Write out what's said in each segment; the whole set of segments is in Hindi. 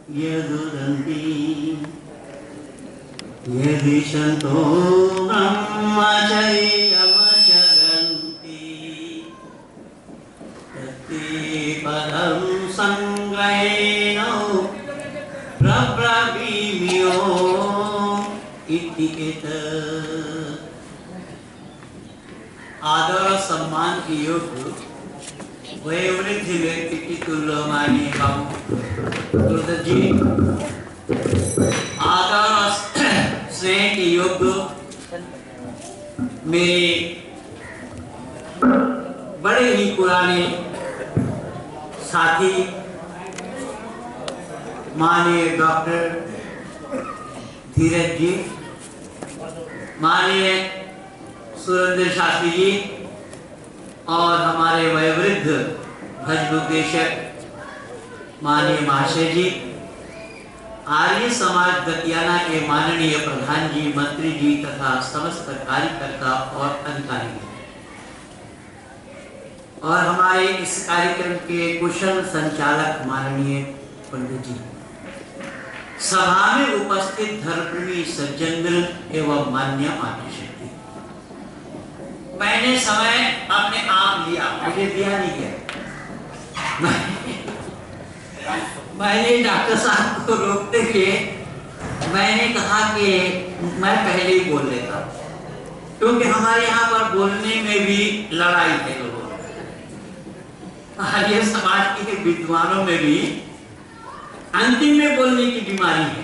यदुदन्ति यदि सन्तो ब्रह्मचर्यमचरन्ति तत्ते पदं संग्रहेण प्रब्रवीम्यो इति एतत्। आदर और सम्मान की योग्य वयोवृद्ध व्यक्ति की तुल्य मानिए बाबू दुर्दत्त जी, आदर और स्नेह के योग्य मेरे बड़े ही पुराने साथी माननीय डॉक्टर धीरज जी, माननीय सुरेंद्र शास्त्री जी और हमारे वयोवृद्ध भजनुदेशक माननीय महाशय जी, आर्य समाज दतियाना के माननीय प्रधान जी, मंत्री जी तथा समस्त कार्यकर्ता और अधिकारी, और हमारे इस कार्यक्रम के कुशल संचालक माननीय पंडित जी, सभा में उपस्थित धर्मप्रेमी सज्जनगण एवं मान्य मातृशक्ति। मैंने समय अपने आप लिया, मुझे दिया नहीं गया। मैंने डॉक्टर साहब को रोकते हुए मैंने कहा कि मैं पहले ही बोल लेता, क्योंकि हमारे यहाँ पर बोलने में भी लड़ाई है लोगों में। आर्य समाज के विद्वानों में भी अंतिम में बोलने की बीमारी है।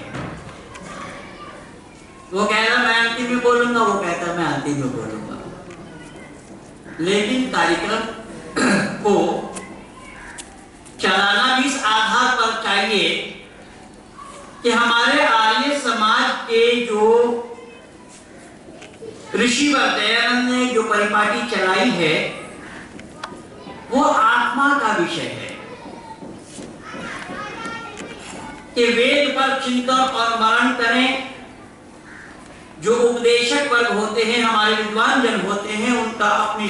वो कहता मैं अंतिम में बोलूंगा, वो कहता मैं अंतिम में बोलूंगा। लेकिन कार्यक्रम को चलाना भी इस आधार पर चाहिए कि हमारे आर्य समाज के जो ऋषिवर दयानंद ने जो परिपाटी चलाई है वो आत्मा का विषय है कि वेद पर चिंतन और मनन करें। जो उपदेशक वर्ग होते हैं, हमारे विद्वान जन होते हैं, उनका अपनी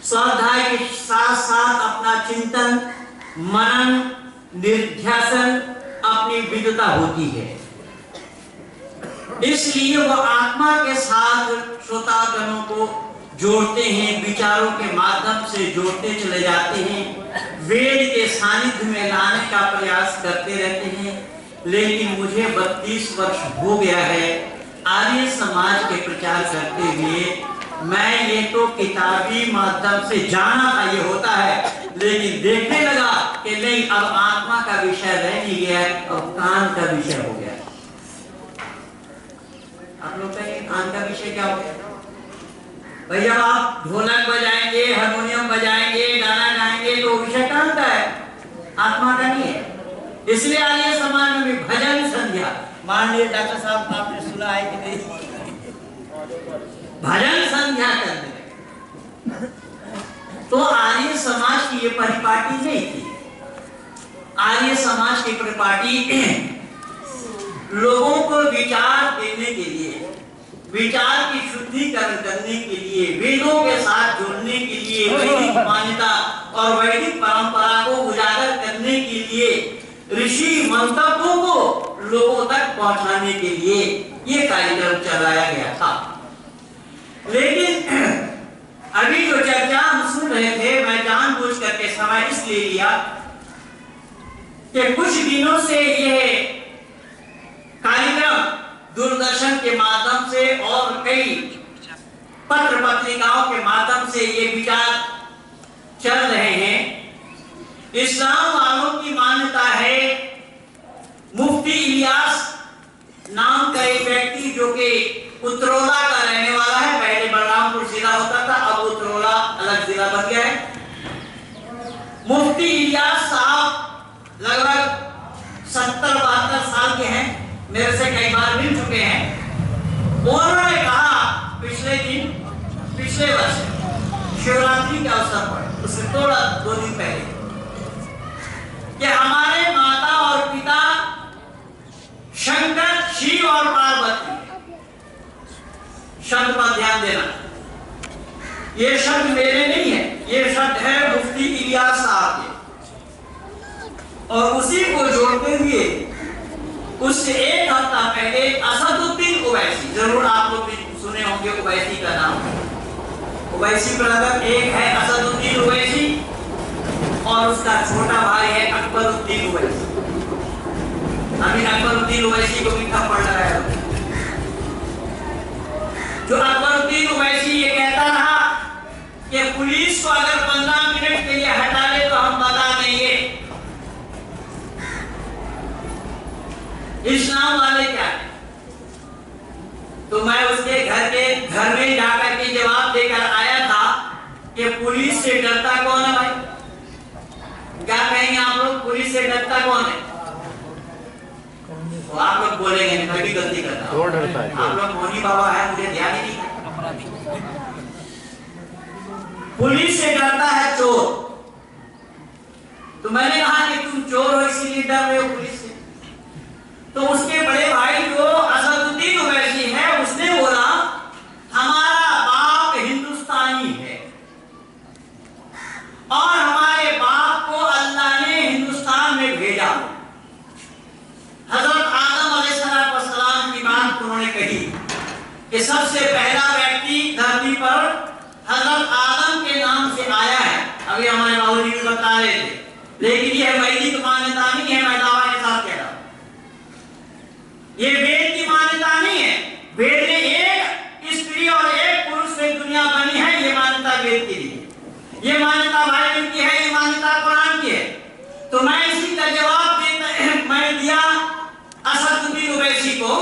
स्वाध्याय के साथ साथ अपना चिंतन मनन निर्ध्यासन अपनी विद्वता होती है। इसलिए वो आत्मा के साथ श्रोतागणों को जोड़ते हैं, विचारों के माध्यम से जोड़ते चले जाते हैं, वेद के सानिध्य में लाने का प्रयास करते रहते हैं। लेकिन मुझे 32 वर्ष हो गया है आर्य समाज के प्रचार करते हुए। मैं ये तो किताबी माध्यम से जाना था ये होता है, लेकिन देखने लगा कि नहीं, अब आत्मा का विषय रह नहीं गया और कान का विषय हो गया। आप लोग कहेंगे कान का विषय क्या हो गया? भैया आप ढोलक बजाएंगे, हारमोनियम बजाएंगे, गाना गाएंगे तो विषय कान का है, आत्मा का नहीं है। इसलिए आर्य समाज में भजन संध्या, माननीय डॉक्टर साहब आपने सुना है कि नहीं, भजन संध्या करने तो आर्य समाज की ये परिपाटी नहीं थी। आर्य समाज की परिपाटी लोगों को विचार देने के लिए, विचार की शुद्धिकरण करने के लिए, वेदों के साथ जुड़ने के लिए, वैदिक मान्यता और वैदिक परंपरा को उजागर करने के लिए, ऋषि मंतव्यों को लोगों तक पहुंचाने के लिए ये कार्यक्रम चलाया गया था। लेकिन अभी जो चर्चा हम सुन रहे थे, मैं जानबूझ करके समय इसलिए लिया कि कुछ दिनों से ये कार्यक्रम दूरदर्शन के माध्यम से और कई पत्र पत्रिकाओं के माध्यम से ये विचार चल रहे हैं। इस्लाम वालों की मान्यता है, मुफ्ती इलियास नाम का एक व्यक्ति जो कि उत्तरोला का रहने वाला है, पहले बलरामपुर जिला होता था, अब उत्तरोला अलग जिला बन गया है। मुफ्ती इलियास साहब लगभग 70-72 साल के हैं, मेरे से कई बार मिल चुके हैं। उन्होंने कहा पिछले वर्ष शिवरात्रि के अवसर पर, उससे थोड़ा 2 दिन पहले, कि हमारे माता और पिता शंकर, शिव और पार्वती, शब्द पर ध्यान देना, ये शब्द मेरे नहीं है, ये शब्द है मुफ्ती इलियास साहब के। और उसी को जोड़ते हुए उससे एक हफ्ता पहले असदुद्दीन ओवैसी, जरूर आप लोग भी सुने होंगे ओवैसी का नाम। ओवैसी ब्रदर एक है असदुद्दीन ओवैसी और उसका छोटा भाई है अकबरुद्दीन ओवैसी। अभी अकबरुद्दीन ओवैसी को भी कम पड़ रहा है। जो अकबरुद्दीन ओवैसी ये कहता रहा कि पुलिस को अगर 15 मिनट के लिए हटा ले तो हम बता देंगे इस्लाम वाले क्या है। तो मैं उसके घर में जाकर के जवाब देकर आया था कि पुलिस से डरता कौन है भाई? क्या कहेंगे आप लोग, पुलिस से डरता कौन है? तो आप लोग बोलेंगे मैं भी गलती करता हूं। आप लोग मोनी बाबा है, मुझे ध्यान ही नहीं। पुलिस से डरता है चोर। तो मैंने कहा कि तुम चोर हो इसीलिए डर रहे हो पुलिस से। तो उसके बड़े भाई जो असदुद्दीन ओवैसी है उसने बोला हमारा बाप हिंदुस्तानी है और हमारे बाप को अल्लाह ने हिंदुस्तान में भेजा। हजरत आदम अलैहिस्सलाम की बात उन्होंने कही कि सबसे पहला व्यक्ति धरती पर हजरत आदम के नाम से आया है। अभी हमारे बाबूजी बता रहे थे, लेकिन यह वैदिक मान्यता नहीं है, मैं दावा के साथ कह रहा हूं। ये वेद की मान्यता नहीं है। वेद में एक स्त्री और एक पुरुष से दुनिया बनी है, ये मान्यता वेद की नहीं है। ये मान्यता बाइबल की है, ये मान्यता कुरान की है। तो मैं इसी का जवाब मैंने दिया असदुद्दीन ओवैसी को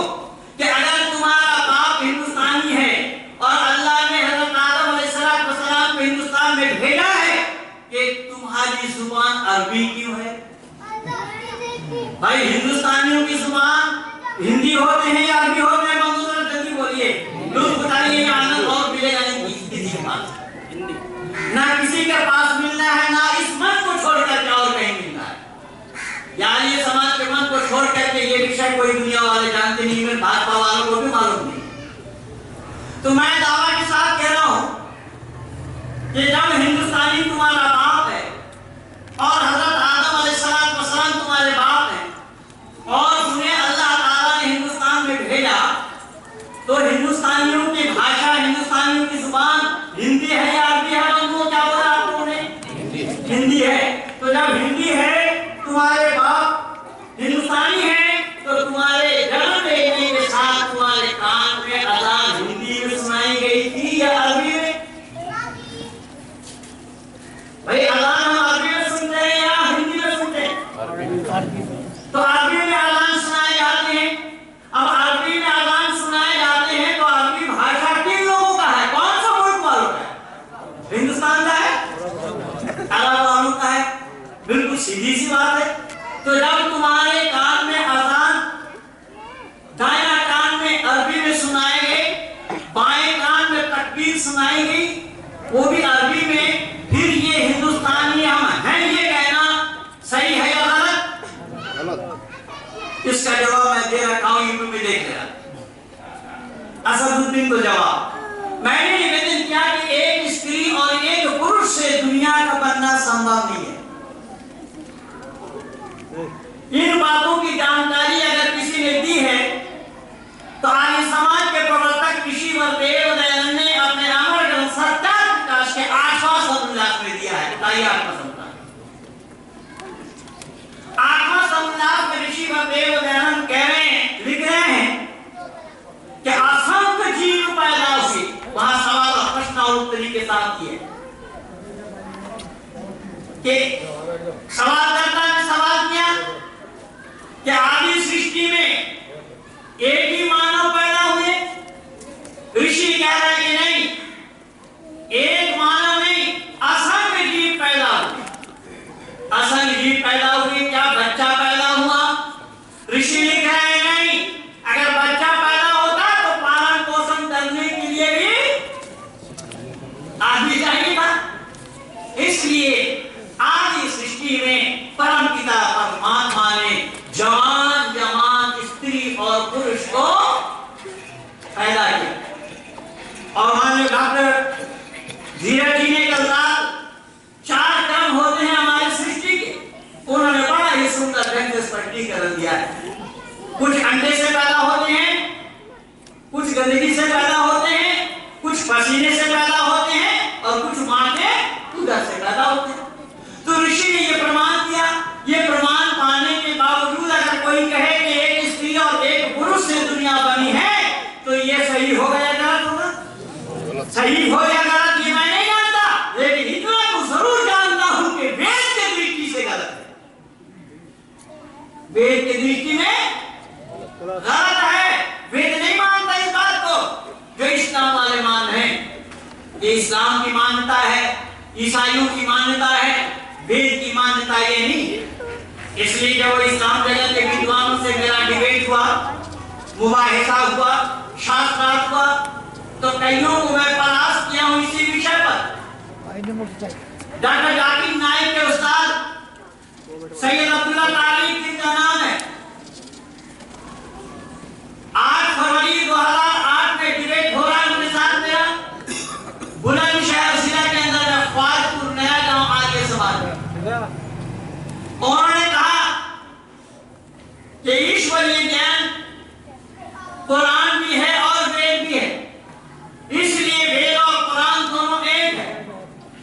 कि अगर तुम्हारा बाप हिंदुस्तानी है और अल्लाह ने हजरत आदम अलैहिस्सलाम को हिंदुस्तान में भेजा है कि तुम्हारी जुबान अरबी क्यों है? भाई हिंदुस्तानियों की जुबान हिंदी होते हैं या अरबी होते हैं? मंजूर जल्दी बोलिए, लोग बताइए। आनंद और मिलेगा नहीं किसी के पास, ना किसी के पास मिलना है, ना इस मन को छोड़ करके और कहीं मिलना है। यार ये समाज के मन को छोड़ करके ये विषय कोई दुनिया वाले जानते नहीं, मेरे भाजपा वालों को भी मालूम नहीं। तो मैं दावा के साथ कह रहा हूं कि जब हिंदुस्तानी तुम्हारा बाप है और हजरत आदम अलैहिस्सलाम तुम्हारे बाप है और तुम्हें अल्लाह ताला ने हिंदुस्तान में भेजा, तो हिंदुस्तानियों की भाषा, हिंदुस्तानियों की जुबान हिंदी है या अरबी है? बंधुओं क्या बोला आप लोगों ने? हिंदी है। तो जब हिंदी है, तुम्हारे बाप हिंदुस्तानी है, तो तुम्हारे जन्म लेने के साथ तुम्हारे कान में अजान हिंदी में सुनाई गई थी या अरबी में? भाई अजान हम अरबी में सुनते हैं या हिंदी में सुनते हैं? तो अरबी में अजान सुनाए जाते हैं। अब अरबी में अजान सुनाए जाते हैं तो अरबी भाषा किन लोगों का है? कौन सा मुल्क वालों का है? हिंदुस्तान का है? अरब वालों का है? बिल्कुल सीधी सी बात है। तो जब तुम्हारे कान में अजान दायां कान में अरबी में सुनाए गए, बाएं कान में तकबीर सुनाई गई, वो भी अरबी में, फिर ये हिंदुस्तानी हम हैं ये कहना सही है या गलत? इसका जवाब मैं दे रखा हूं, यूट्यूब में देख लेना। असदुद्दीन को जवाब मैंने निवेदन किया कि एक स्त्री और एक पुरुष से दुनिया का बनना संभव नहीं है। इन बातों की जानकारी अगर किसी ने दी है तो आर्य समाज के प्रवर्तक ऋषिवर देवदयानंद ने अपने अमर ग्रंथ सत्यार्थ प्रकाश के 8वां समुल्लास में दिया है। बताइए आपका समुल्लास। 8वां समुल्लास में ऋषिवर देवदयानंद कह रहे हैं, लिख रहे हैं कि असंख्य जीव पैदा हुए। वहां सवाल प्रश्न और उत्तर के साथ किए कि सवालकर्ता ने सवाल किया कि आदि सृष्टि में एक ही मानव पैदा हुए? ऋषि कह रहे हैं कि नहीं, एक मानव नहीं, असंख्य जीव पैदा हुए। असंख्य जीव पैदा हुए। क्या बच्चा पैदा हुआ? ऋषि लिख रहे हैं नहीं, अगर बच्चा पैदा होता तो पालन पोषण करने के लिए भी आदमी चाहिए था। इसलिए आदि सृष्टि में परमपिता परमात्मा ने जवान जवान स्त्री और पुरुष को पैदा किया। और माननीय डॉक्टर धीरज जी ने कल रात 4 क्रम होते हैं हमारी सृष्टि के, उन्होंने सुंदर ढंग से स्पष्टीकरण दिया है। कुछ अंडे से पैदा होते हैं, कुछ गंदगी से पैदा होते हैं, कुछ पसीने से पैदा होते हैं और कुछ मां के उदर से पैदा होते हैं। तो ऋषि ने ये प्रमाण दिया। ये प्रमाण पाने के बावजूद अगर कोई कहे कि एक स्त्री और एक पुरुष से दुनिया बनी है तो ये सही होगा या गलत होगा? सही हो या गलत ये मैं नहीं जानता, लेकिन इतना तो जरूर जानता हूं कि वेद की दृष्टि से गलत है। वेद की दृष्टि में गलत है। वेद नहीं मानता इस बात को जो इस्लाम वाले मान हैं। ये इस्लाम की मान्यता है, ईसाइयों की मान्यता है, वेद की मान्यता ये नहीं। इसलिए जब इस्लाम जगत के विद्वानों से मेरा डिबेट हुआ, मुबाहिसा हुआ, शास्त्रार्थ हुआ, तो कईयों को मैं परास्त किया हूं इसी विषय पर। डॉक्टर जाकिर नाइक के उस्ताद सैयद अब्दुल्ला तारिक जिनका नाम है, 8 फरवरी 2008 में डिबेट हो रहा है उनके साथ मेरा बुलंदशहर जिला के अंदर में ख्वाजपुर नया गांव आगे समाज में। उन्होंने कहा कि ईश्वरीय ज्ञान कुरान भी है और वेद भी है, इसलिए वेद और कुरान दोनों एक है।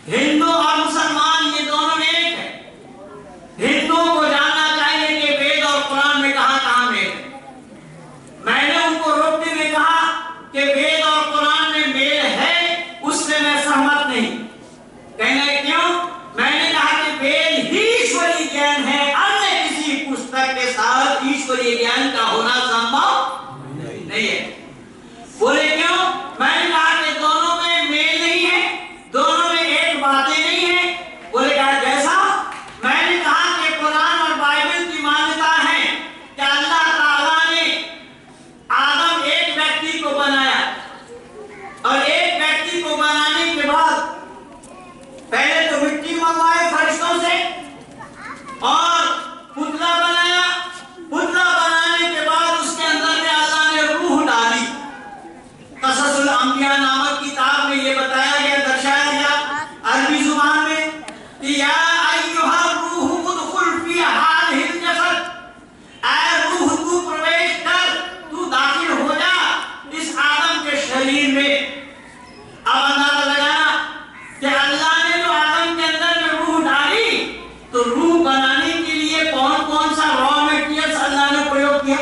हिंदू और मुसलमान ये दोनों एक है। हिंदुओं को जानना चाहिए कि वेद और कुरान में कहां-कहां मेल है। मैंने उनको रोकते हुए कहा कि वेद और कुरान में मेल है, उससे मैं सहमत नहीं। कहने क्यों? मैंने कहा कि वेद ही ईश्वरीय ज्ञान है, अन्य किसी पुस्तक के साथ ईश्वरीय ज्ञान का होना संभव नहीं है। बोले क्यों? मैंने कहा कि दोनों में मेल नहीं है, दोनों में एक बातें नहीं है। बोले क्या? जैसा मैंने कहा कि कुरान और बाइबल की मान्यता है कि अल्लाह ताला ने आदम एक व्यक्ति को बनाया और एक व्यक्ति को बनाने के बाद पहले तो मिट्टी मंगवाए फरिश्तों से और पुतला बनाया। पुतला बनाने के बाद उसके अंदर में अल्लाह ने रूह डाली। कससुल अंबिया नामक किताब में ये बताया गया, दर्शाया गया अरबी जुबान में कि या अय्युहा रूह उदखुल फी हादिहिल जसद, ऐ रूह तू प्रवेश कर, तू दाखिल हो जा इस आदम के शरीर में। अब अंदाजा लगाना कि अल्लाह ने जो आदम के अंदर में रूह डाली, तो रूह बनाने के लिए कौन-कौन सा रॉ मटेरियल अल्लाह ने प्रयोग किया?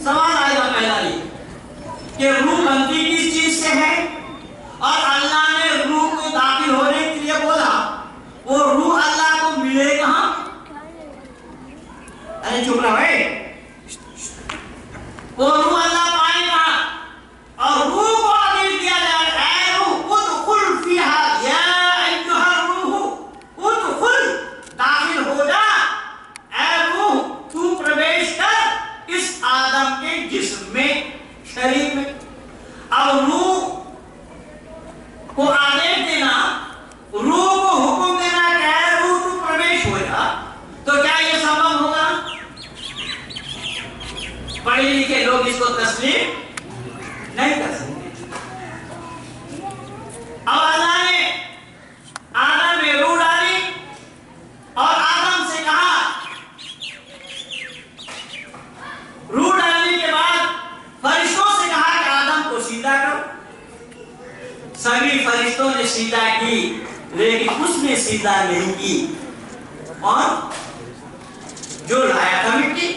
सवाल आएगा पहला ये कि रूह बनती किस चीज से है, और अल्लाह ने रूह को दाखिल होने के लिए बोला, वो रूह अल्लाह को मिले कहां? अरे चुप रहो भाई। वो रूह अल्लाह पाए कहां? और रूह को आदेश दिया जाए, ऐ रूह उदखुल फीहा, या अय्युहा रूह उदखुल, दाखिल हो जा, ऐ रूह तू प्रवेश कर इस आदम के जिस्म में, शरीर में। अब रूह को आदेश देना, रूह को हुक्म देना कि ऐ रूह तू प्रवेश हो जा, तो क्या यह संभव होगा? पढ़े लिखे लोग इसको तस्लीम नहीं कर सकते। अब अल्लाह ने आदम में रूह डाली और आदम से कहा, रूह डालने के बाद फरिश्तों से कहा कि आदम को सीधा करो। सभी फरिश्तों ने सीधा की, लेकिन उसने सीधा नहीं की। और जो लाया था मिट्टी,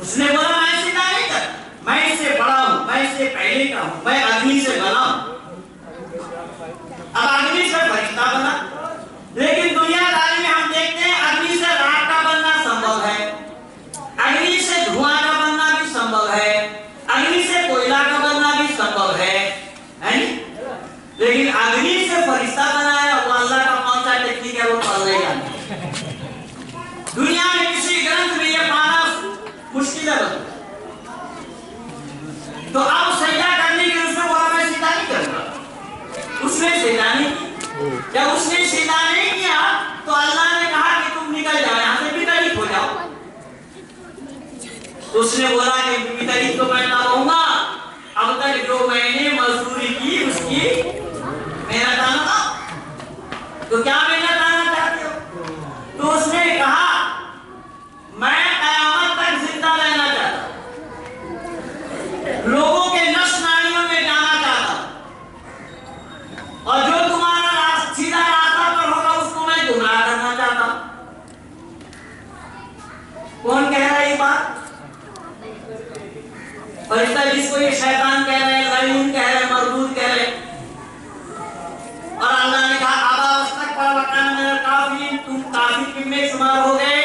उसने बोला मैं सीधा नहीं कर, मैं इससे बड़ा हूं, मैं इससे पहले का हूं, मैं अग्नि से बना हूं। अब अग्नि से फरिश्ता बना, लेकिन दुनियादारी में हम देखते हैं अग्नि से राख का बनना संभव है, अग्नि से धुआं का बनना भी संभव है, अग्नि से कोयला का बनना भी संभव है नहीं? लेकिन अग्नि से फरिश्ता बनाया, वो अल्लाह का कौन सा टेक्निक है वो पढ़ लेगा। दुनिया में किसी ग्रंथ में ये पाना मुश्किल है। तो अब सजदा करने के उसने बोला मैं सीधा नहीं करूंगा, उसने सीधा नहीं किया। जब उसने सीधा नहीं किया तो अल्लाह ने कहा कि तुम निकल जाओ, यहां से वितरित हो जाओ। तो उसने बोला कि वितरित तो मैं ना रहूंगा, अब तक जो मैंने मजदूरी की उसकी मेहनत आना था, तो क्या मेहनत आना चाहते हो? तो उसने कहा कौन कह रहा है ये बात? फरिश्ता जिसको ये शैतान कह रहे हैं, ज़ालिम कह रहे हैं, मरदूद कह रहे हैं। और अल्लाह ने कहा तुम काफिर में शुमार हो गए,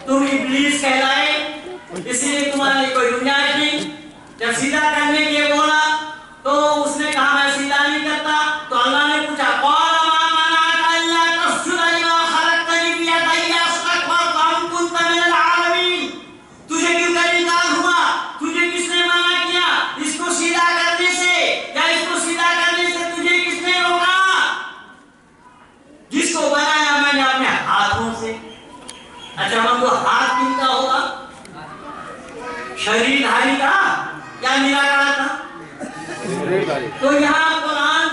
तुम इब्लीस कहलाए, इसलिए तुम्हारे लिए कोई गुंजाइश नहीं। जब सीधा करने के लिए बोला तो उसने कहा मैं सीधा नहीं करता। तो अल्लाह ने पूछा तुझे क्यों करने का हुआ, तुझे किसने मना किया इसको सीधा करने से, या इसको सीधा करने से तुझे किसने रोका? जिसको बनाया मैंने अपने हाथों से। अच्छा हमको हाथ किनका होगा? शरीरधारी का या निराकार का? तो यहाँ कुरान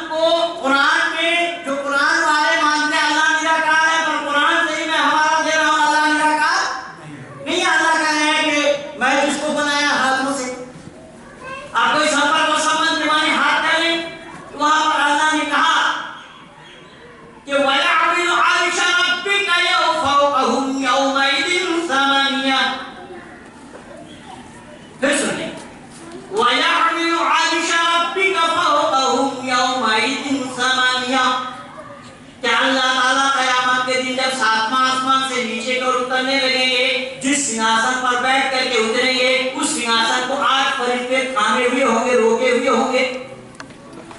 में जो कुरान वाले मानते हैं अल्लाह निराकार है, पर कुरान सही में हमारा दे रहा हूं अल्लाह निराकार नहीं। अल्लाह कह रहे हैं कि मैं जिसको बनाया हाथों से। आप कोई संपर्क और संबंध निभाने हाथ करें, तो वहां पर अल्लाह ने कहा कि वयअमिलु आरिशा रब्बिका यौफौकहुम यौमइदिन समानिया। फिर सुनिए, वयअमिलु आरिशा रब्बिका फौकहुम यौमइदिन समानिया। क्या अल्लाह ताला क़यामत के दिन जब सातवां आसमान से नीचे की ओर उतरने लगेंगे, जिस सिंहासन पर बैठ करके उतरेंगे उस सिंहासन को 8 फरिश्ते थामे हुए होंगे, रोके हुए होंगे।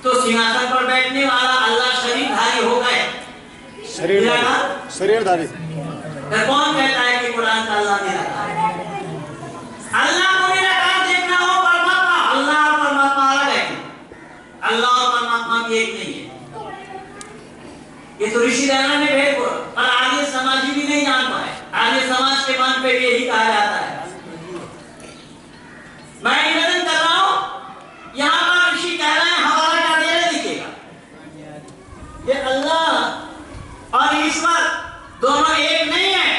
तो सिंहासन पर बैठने वाला अल्लाह शरीरधारी हो गए। शरीरधारी कौन कहता है कि कुरान का अल्लाह निराकार है? अल्लाह को निराकार देखना हो परमात्मा, अल्लाह और परमात्मा अलग है। अल्लाह और परमात्मा भी एक नहीं है। ये तो ऋषि दयानंद ने भेद बोला, पर आगे समाज भी नहीं जान पाए। आगे समाज के मन पे भी यही कहा जाता है। मैं निवेदन कर रहा हूं, यहाँ पर ऋषि कह रहे हैं हमारा क्या देना दिखेगा? ये अल्लाह और ईश्वर दोनों एक नहीं है।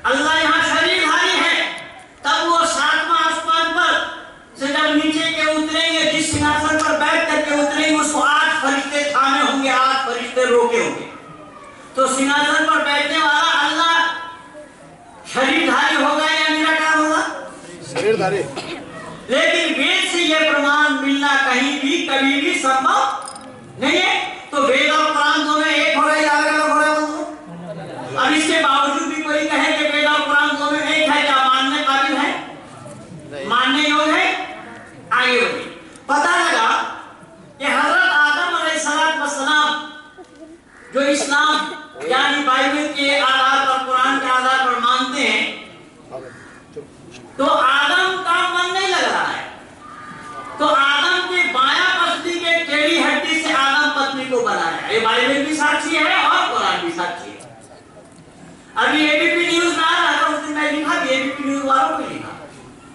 अल्लाह यहाँ शरीरधारी है, तब वो सातवां आसमान पर से जब नीचे के उतरेंगे, जिस सिंहासन पर बैठ करके उतरेंगे उसको 8 फरिश्ते थामे होंगे, 8 फरिश्ते रोके होंगे। तो सिंहासन पर बैठने वाला अल्लाह शरीरधारी होगा या निराकार होगा? शरीरधारी। लेकिन वेद से यह प्रमाण मिलना कहीं भी कभी भी संभव नहीं है। तो वेद और कुरान दोनों एक हो रहे या अलग हो रहे? अब इसके बावजूद भी कोई कहे कि वेद और कुरान दोनों एक है, क्या मानने काबिल है? मानने योग्य है? आगे बढ़िए। पता लगा कि हजरत आदम अलैहिस्सलाम जो इस्लाम यानी बाइबल के आधार पर, कुरान के आधार पर मानते हैं, तो आदम का मन नहीं लग रहा है। तो आदम के बायां पसली के टेढ़ी हड्डी से आदम पत्नी को बनाया। ये बाइबल भी साक्षी है और कुरान भी साक्षी है। अभी एबीपी न्यूज में आ रहा था, उस दिन मैं लिखा भी, एबीपी न्यूज वालों को लिखा,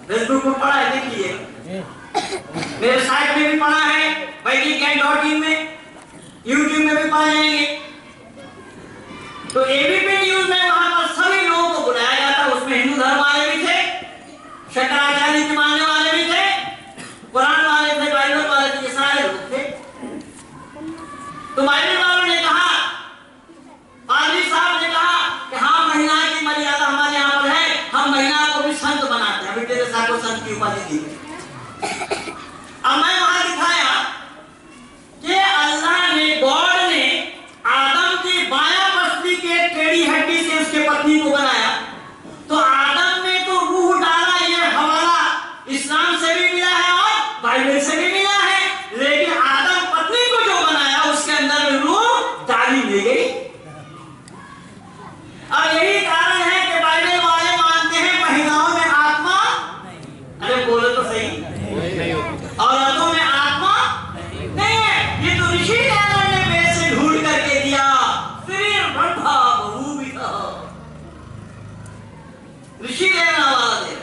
फेसबुक पर पढ़ा है, देख लीजिए। मेरे साइट में भी पढ़ा है, वैदिक.in में, यूट्यूब में भी पा जाएंगे। तो एबीपी न्यूज में वहां पर सभी लोगों को बुलाया जाता, उसमें हिंदू धर्म वाले भी थे, शंकराचार्य के मानने वाले भी थे, कुरान वाले थे, बाइबल वाले थे, सारे लोग थे। तो बाइबल वालों ने कहा, पादरी साहब ने कहा कि हाँ महिला की मर्यादा हमारे यहाँ पर है, हम महिला को भी संत बनाते हैं। अभी तेरे साथ को संत की उपाधि दी। अब मैं वहां दिखाया कि अल्लाह ने, गॉड ने आदम की बायां पसली के टेढ़ी हड्डी से उसके पत्नी को बनाया। तो आदम ने तो रूह डाला, ये हवाला इस्लाम से भी मिला है और बाइबल से भी मिला है। लेकिन आदम पत्नी को जो बनाया उसके अंदर में रूह डाली ले गई। अब यही कारण है कि बाइबल वाले मानते हैं महिलाओं में आत्मा, अरे बोलो तो सही, औरतों में आत्मा नहीं है। ये तो ऋषि दयानंद ने वेद से ढूंढ करके दिया। ऋषि देना वाला दे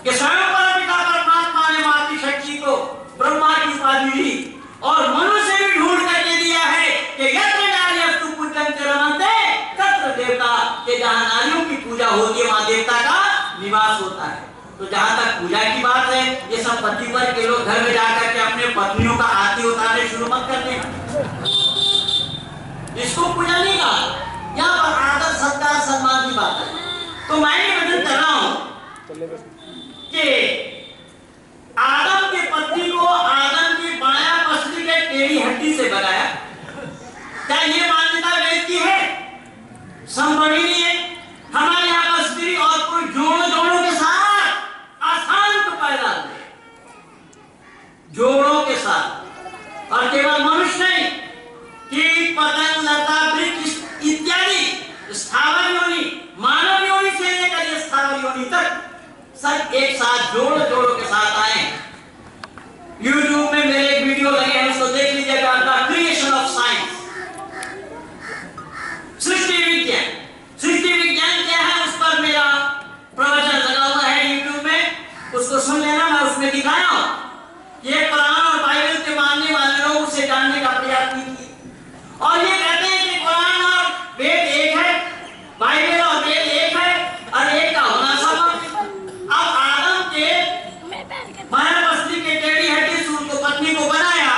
कि स्वयं परमपिता परमात्मा ने मातृशक्ति को ब्रह्मा की उपाधि दी और मनुष्य भी ढूंढ करके दिया है कि यत्र नार्यस्तु पूज्यन्ते रमन्ते तत्र देवता, कि जहां नारियों की पूजा होती है वहां देवता का निवास होता है। तो जहां तक पूजा की बात है, ये सब पतिवर्ग के लोग घर में जाकर के अपने पत्नियों का आरती उतारने शुरू मत कर देना, इसको पूजा नहीं कहा। यहाँ पर आदर सत्कार सम्मान की बात है। तो मैं निवेदन कि आदम की पत्नी को आदम की बायां पसली के टेढ़ी हड्डी से बनाया। क्या ये मान्यता वेद की है? संभव ही नहीं है। हमारे यहाँ पर स्त्री और पुरुष जोड़ों के साथ अशांत पैदा हुए, जोड़ों के साथ। और केवल मनुष्य नहीं, कीट पतंग लता वृक्ष इत्यादि स्थावर योनि, मानव योनि से लेकर स्थावर योनि तक सब एक साथ जोड़ों के साथ आए। YouTube में मेरे एक वीडियो लगे हैं, उसको देख लीजिएगा, द क्रिएशन ऑफ साइंस, सृष्टि विज्ञान। सृष्टि विज्ञान क्या है, उस पर मेरा प्रवचन लगा हुआ है YouTube में, उसको सुन लेना। मैं उसमें दिखाया हूं, ये कुरान और बाइबल के मानने वाले लोग उसे जानने का प्रयास नहीं किए, और ये कहते हैं कि कुरान और वेद एक है, बाइबल और वेद एक है, और एक का होना संभव। अब आदम के माया पसली के टेढ़ी हड्डी से उनको पत्नी को बनाया,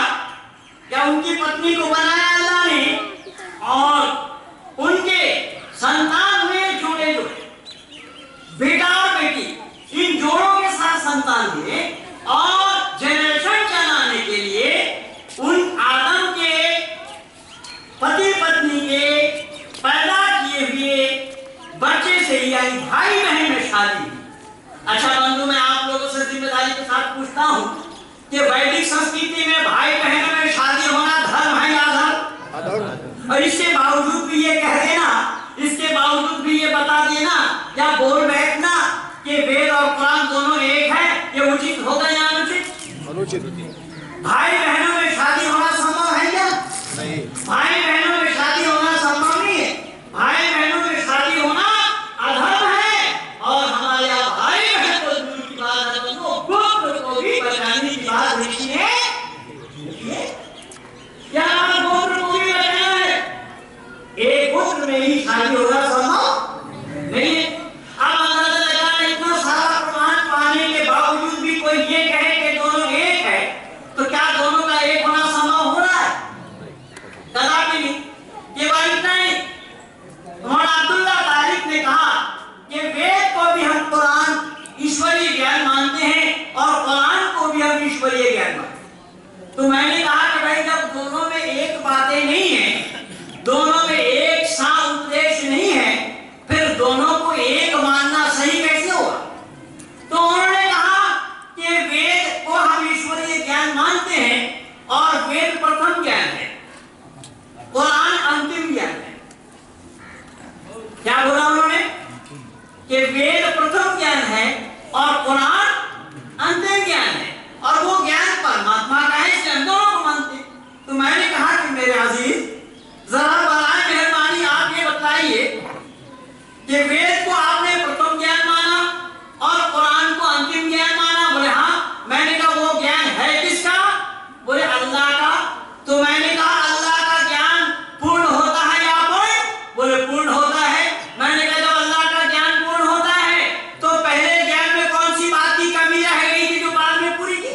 या उनकी पत्नी को बनाया अल्लाह ने, और उनके संतान हुए जोड़े बेटा और बेटी। इन जोड़ों के साथ संतान हुए, और जनरेशन चलाने के लिए उन आदम के पति पत्नी के पैदा किए हुए बच्चे से, यानी भाई बहन में शादी हुई। अच्छा बंधु, मैं आप लोगों से जिम्मेदारी के साथ पूछता हूं कि वैदिक संस्कृति में भाई बहनों में शादी होना धर्म है या अधर्म? और इसके बावजूद भी ये कह देना, इसके बावजूद भी ये बता देना या बोल बैठना कि वेद और कुरान दोनों एक है, ये उचित होगा या अनुचित? अनुचित। भाई बहनों में शादी होना संभव है क्या? नहीं। भाई बहनों में शादी होना संभव नहीं है। भाई बहनों में शादी होना अधर्म है, और हमारे यहाँ भाई बहन को दूर की बात है, तो गोत्र को भी बचाने की बात ऋषि ने क्या गोत्र को भी बचाना है? एक गोत्र में ही शादी होना संभव नहीं है। अब अंदाजा लगाना, इतना सारा प्रमाण पाने के बावजूद भी कोई ये कहे कि दोनों एक है, तो क्या दोनों का एक होना संभव हो रहा है? कदापि नहीं। केवल इतना ही, मौलाना अब्दुल्ला तारिक ने कहा कि वेद को भी हम कुरान ईश्वरीय ज्ञान मानते हैं, और कुरान को भी हम ईश्वरीय ज्ञान मानते हैं। तो मैंने कहा कि भाई जब दोनों में एक बातें नहीं है, दोनों में एक सा उद्देश्य नहीं है, फिर दोनों को एक मानना सही कैसे होगा? तो उन्होंने कहा कि वेद को हम ईश्वरीय ज्ञान मानते हैं, और वेद प्रथम ज्ञान है, कुरान अंतिम ज्ञान है। क्या बोला उन्होंने? कि वेद प्रथम ज्ञान है और कुरान अंतिम ज्ञान है, और वो ज्ञान परमात्मा का है, इसलिए हम दोनों को मानते। तो मैंने कहा कि मेरे अजीज, जरा बराए मेहरबानी आप ये बताइए कि वेद को आपने प्रथम ज्ञान माना और कुरान को अंतिम ज्ञान माना। बोले हाँ। मैंने कहा वो ज्ञान है किसका? बोले अल्लाह का। तो मैंने कहा अल्लाह का ज्ञान पूर्ण होता है या अपूर्ण? बोले पूर्ण होता है। मैंने कहा जब अल्लाह का ज्ञान पूर्ण होता है, तो पहले ज्ञान में कौन सी बात की कमी रह गई थी जो बाद में पूरी की?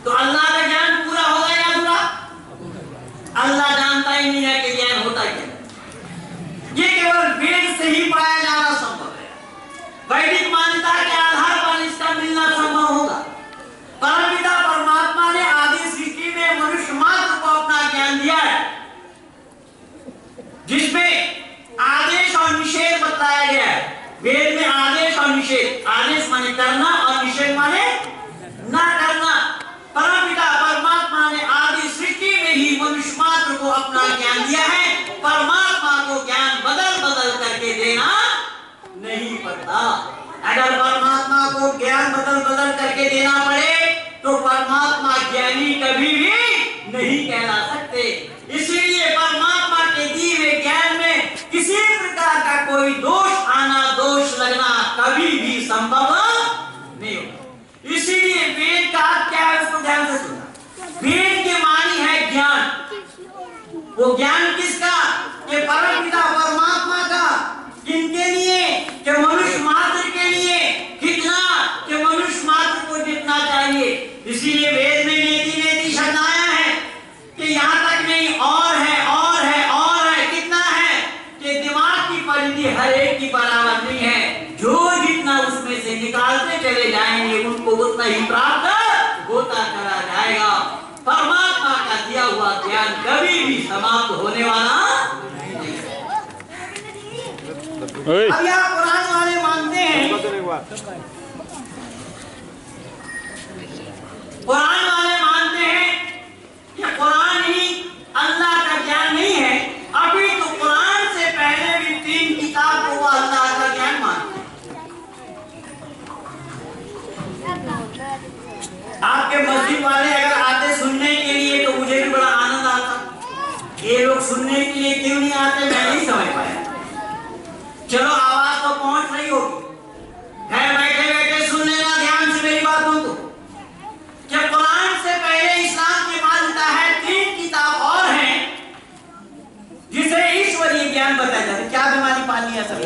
तो अल्लाह का ज्ञान पूरा होगा या अधूरा? अल्लाह जानता ही नहीं है कि ज्ञान होता क्या। ये केवल वेद से ही पाया जाना संभव है। वैदिक मान्यता के आधार पर इसका मिलना संभव होगा। परमपिता परमात्मा ने आदि सृष्टि में मनुष्य मात्र को अपना ज्ञान दिया है, जिसमें आदेश और निषेध बताया गया है। वेद में आदेश और निषेध, आदेश माने करना और निषेध माने ना करना। परमपिता परमात्मा ने आदि सृष्टि में ही मनुष्य मात्र को अपना ज्ञान दिया है। परमात्मा को ज्ञान बदल बदल करके देना नहीं पड़ता। अगर परमात्मा को ज्ञान बदल बदल करके देना पड़े, तो परमात्मा ज्ञानी कभी भी नहीं कहला सकते। इसलिए परमात्मा के दिए हुए ज्ञान में किसी प्रकार का कोई दोष आना, दोष लगना कभी भी संभव नहीं होगा। इसीलिए वेद का क्या है, उसको ध्यान से सुनना। वेद के मानी है ज्ञान। वो ज्ञान किसका? ये परमपिता परमात्मा का। किनके लिए? कि मनुष्य मात्र के लिए। कितना? कि मनुष्य मात्र को जितना चाहिए। इसीलिए वेद में नेति नेति शब्द आया है कि यहाँ तक नहीं, और है, और है, और है। कितना है? कि दिमाग की परिधि हर एक की बराबर नहीं है। नहीं प्राप्त होता चला जाएगा। परमात्मा का दिया हुआ ज्ञान कभी भी समाप्त होने वाला नहीं है। अब यहाँ कुरान वाले मानते हैं, कुरान वाले मानते हैं कि कुरान ही अल्लाह का ज्ञान नहीं है। अभी तो कुरान से पहले भी 3 किताब को वो अल्लाह का ज्ञान मानते हैं। आपके मस्जिद वाले अगर आते सुनने के लिए तो मुझे भी बड़ा आनंद आता। ये लोग सुनने के लिए क्यों नहीं आते मैं नहीं समझ पाया। चलो आवाज तो पहुंच रही होगी, घर बैठे बैठे सुन लेना ध्यान से मेरी बातों को। जब कुरान से पहले इस्लाम की मान्यता है 3 किताब और हैं जिसे ईश्वरीय ज्ञान बताया जाता है। क्या बीमारी पानी है सब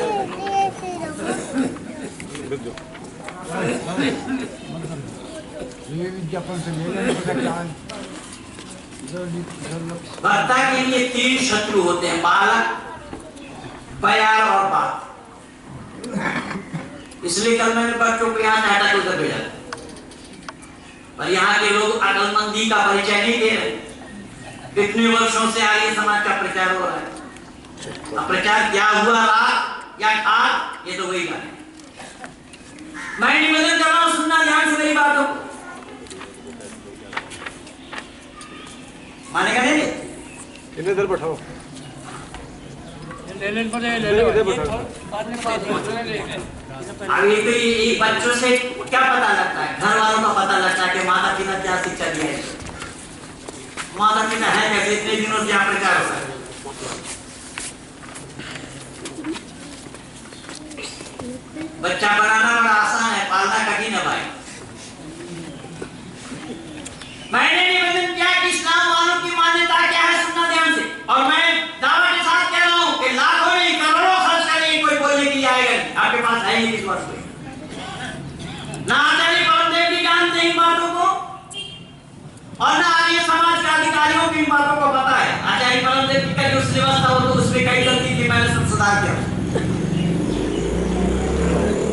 भक्ता के लिए 3 शत्रु होते हैं, बालक, बयार और बाप। इसलिए कल मैंने बच्चों को यहाँ टाटा को उधर भेजा, पर यहाँ के लोग अकलमंदी का परिचय नहीं दे रहे। कितने वर्षों से आर्य समाज का प्रचार हो रहा है। अब प्रचार क्या हुआ रात या आज ये तो वही बात है। मैं निवेदन कर रहा हूं, सुनना ध्यान से मेरी बातों को। मानेगा नहीं? इन्हें इधर बैठाओ। अब ये बच्चों से क्या पता लगता है, घर वालों का पता लगता है कि माता पिता क्या शिक्षा दिया है। माता पिता है कैसे, इतने दिनों से यहाँ प्रचार होता है। बच्चा बनाना बड़ा आसान है, पालना कठिन है भाई। मैंने निवेदन किया कि इस्लाम वालों की मान्यता क्या है, सुनना ध्यान से। और मैं दावा के साथ कह रहा हूं कि लाखों नहीं करोड़ों खर्च करेंगे, कोई बोलने के लिए आएगा नहीं। आपके पास है नहीं इस वर्ष कोई ना। आचार्य परमदेव जी जानते हैं इन बातों को और ना आर्य समाज के अधिकारियों की इन बातों को पता है। आचार्य परमदेव जी का जो सिलेबस था वो तो उसमें कई गलती थी, मैंने सब सुधार किया।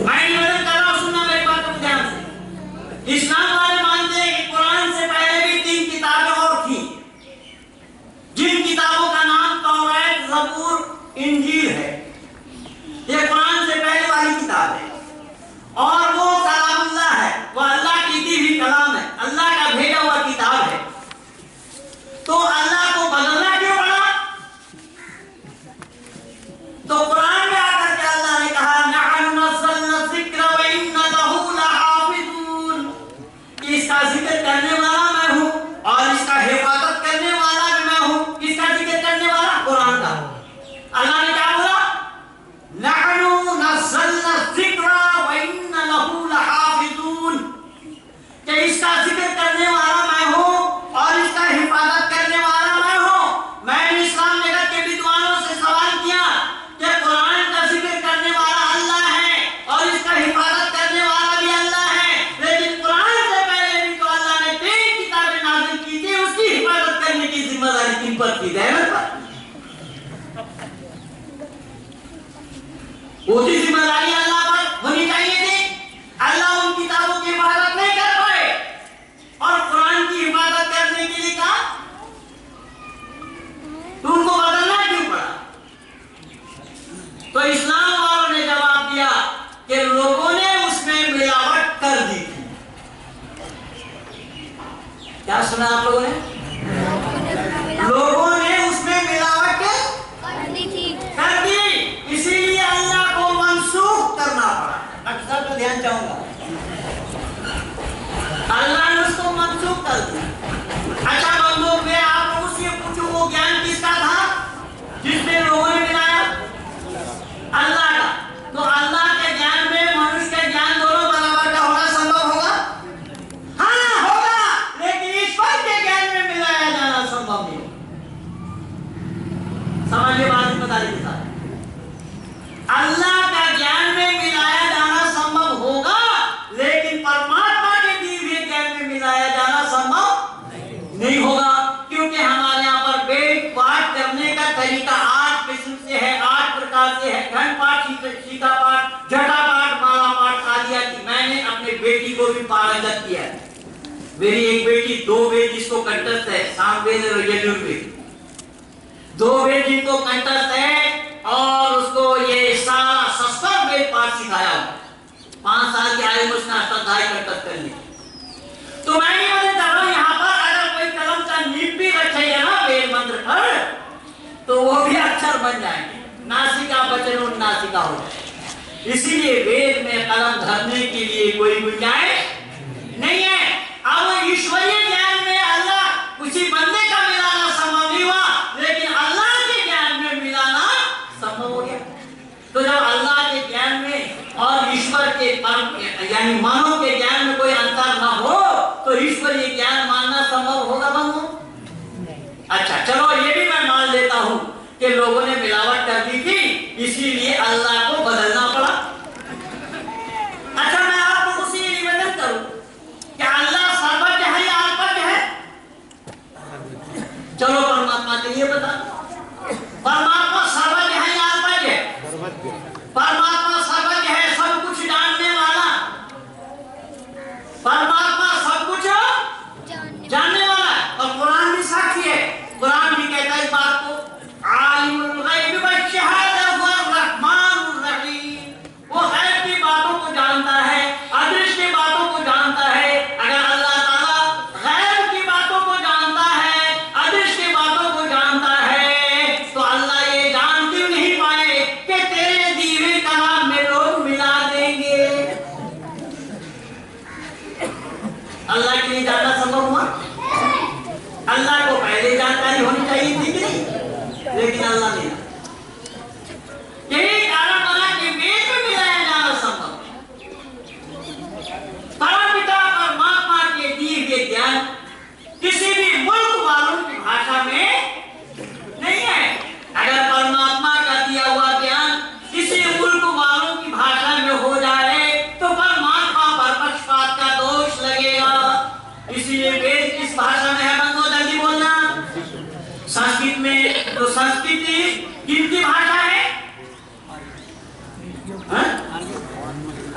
मैं निवेदन कर रहा हूं, सुनना मेरी बातों को ध्यान से। इस्लाम वाले मानते हैं कि कुरान से पहले भी 3 किताबें और थी, जिन किताबों का नाम तौरात, ज़बूर, इंजील है। ये कुरान से पहले वाली किताब है और वो कलामुल्लाह है, वो अल्लाह की दी हुई कलाम है, अल्लाह का भेजा हुआ किताब है। तो अल्लाह को बदलना क्यों पड़ा? तो कुरान में आकर के अल्लाह ने कहा नहनु नज़्ज़लना ज़िक्र व इन्ना लहू लहाफ़िज़ून, इसका जिक्र करने वाला मैं हूँ और इसका हिफाजत करने वाला भी मैं हूँ। किसका जिक्र करने वाला? कुरान का। अल्लाह ने क्या बोला? नहनु नज़्ज़लना ज़िक्र व इन्ना लहू लहाफ़िज़ून, कि इसका जिक्र करने वाला मैं हूँ और इसका हिफाजत करने वाला मैं हूँ। मैंने इस्लाम जगत के विद्वानों से सवाल किया कि कुरान का जिक्र करने वाला अल्लाह है और इसका हिफाजत करने वाला भी अल्लाह है, लेकिन कुरान से पहले भी तो अल्लाह ने 3 किताबें नाज़िल की थी, उसकी हिफाजत करने की जिम्मेदारी किन पर थी? रहमत पर। उसी जिम्मेदारी अल्लाह पर होनी चाहिए थी। अल्लाह उन किताबों की हिफाजत नहीं कर पाए और कुरान की हिफाजत करने के लिए कहा, तो उनको बदलना क्यों पड़ा? तो इस्लाम वालों ने जवाब दिया कि लोगों ने उसमें मिलावट कर दी थी। क्या सुना आप लोगों ने? लोगों ने उसमें मिलावट कर दी, इसीलिए अल्लाह को मंसूख करना पड़ा। अक्सर तो ध्यान चाहूंगा, अल्लाह ने उसको मंसूख कर दिया। अच्छा बंदों, मैं आप लोगों से पूछूं, वो ज्ञान किसका था जिसमें लोगों ने मिलाया? अल्लाह का। तो अल्लाह के ज्ञान में मनुष्य का ज्ञान दोनों बराबर का होना संभव होगा? हाँ होगा, लेकिन ईश्वर के ज्ञान में मिलाया जाना संभव नहीं। समझिए बात जिम्मेदारी के साथ। अल्लाह का ज्ञान में मिलाया जाना संभव होगा, लेकिन परमात्मा के दिए हुए ज्ञान में मिलाया जाना संभव नहीं होगा, क्योंकि हमारे यहाँ पर वेद पाठ करने का तरीका 8 किस्म से है, 8 प्रकार से है। घन पाठ, सीधा पाठ, जटा पाठ, माला पाठ, आदि आदि। मैंने अपने बेटी को भी पारंगत किया है। मेरी एक बेटी 2 वेद जिसको कंठस्थ है, सामवेद और यजुर्वेद, 2 वेद जिनको कंठस्थ है और उसको ये सारा संस्कृत वेद पाठ सिखाया, 5 साल की आयु में उसने अष्टाध्याय कंठस्थ कर ली। तो मैं ये बोलता हूँ यहाँ पर अगर कोई कलम का नींव भी रखेगा ना वेद मंत्र पर, तो वो भी अक्षर बन जाएंगे, नासिका वचन और नासिका हो जाए। इसीलिए वेद में कलम धरने के लिए कोई गुंजाइश नहीं है। अब ईश्वरीय ज्ञान में अल्लाह उसी बंदे का मिलाना संभव नहीं हुआ, लेकिन अल्लाह के ज्ञान में मिलाना संभव हो गया। तो जब अल्लाह के ज्ञान में और ईश्वर के यानी मानव के ज्ञान में कोई अंतर न हो, तो ईश्वरीय ज्ञान मानना संभव होगा बंधु? अच्छा चलो ये भी मैं मान लेता हूँ कि लोगों ने मिलावट कर दी थी, इसीलिए अल्लाह को बदलना पड़ा। अच्छा मैं आपको उसी निवेदन करूं कि अल्लाह सर्वज्ञ है या अल्पज्ञ है? चलो परमात्मा के लिए बता, परमात्मा सर्वज्ञ है या अल्पज्ञ है? परमात्मा सर्वज्ञ है, सब कुछ जानने वाला, परमात्मा सब कुछ जानने वाला है। और कुरान भी साक्षी है, कुरान भी कहता है इस बात को, आलिमुल गैब व शहादत व रहमानुर रहीम, वो गैब की बातों को जानता है, अदृश्य की बातों को जानता है। अगर अल्लाह ताला गैब की बातों को जानता है, अदृश्य की बातों को जानता है, तो अल्लाह ये जान क्यों नहीं पाए कि तेरे दीवे कलाम में लोग मिला देंगे? अल्लाह के लिए जानना संभव हुआ? अल्लाह को पहले जानकारी होनी चाहिए थी कि नहीं? लेकिन अल्लाह ने, यही कारण बना कि वेद में मिलाया जाना संभव। परमपिता परमात्मा के दिए गए ज्ञान किसी भी मुल्क वालों की भाषा में नहीं है। अगर परमात्मा का दिया हुआ ज्ञान किसी मुल्क वालों की भाषा में हो जाए तो परमात्मा पर पक्षपात का दोष लगेगा। इसीलिए वेद किस भाषा में है बंधु? जल्दी बोलना। संस्कृत में। तो संस्कृति किनकी भाषा है?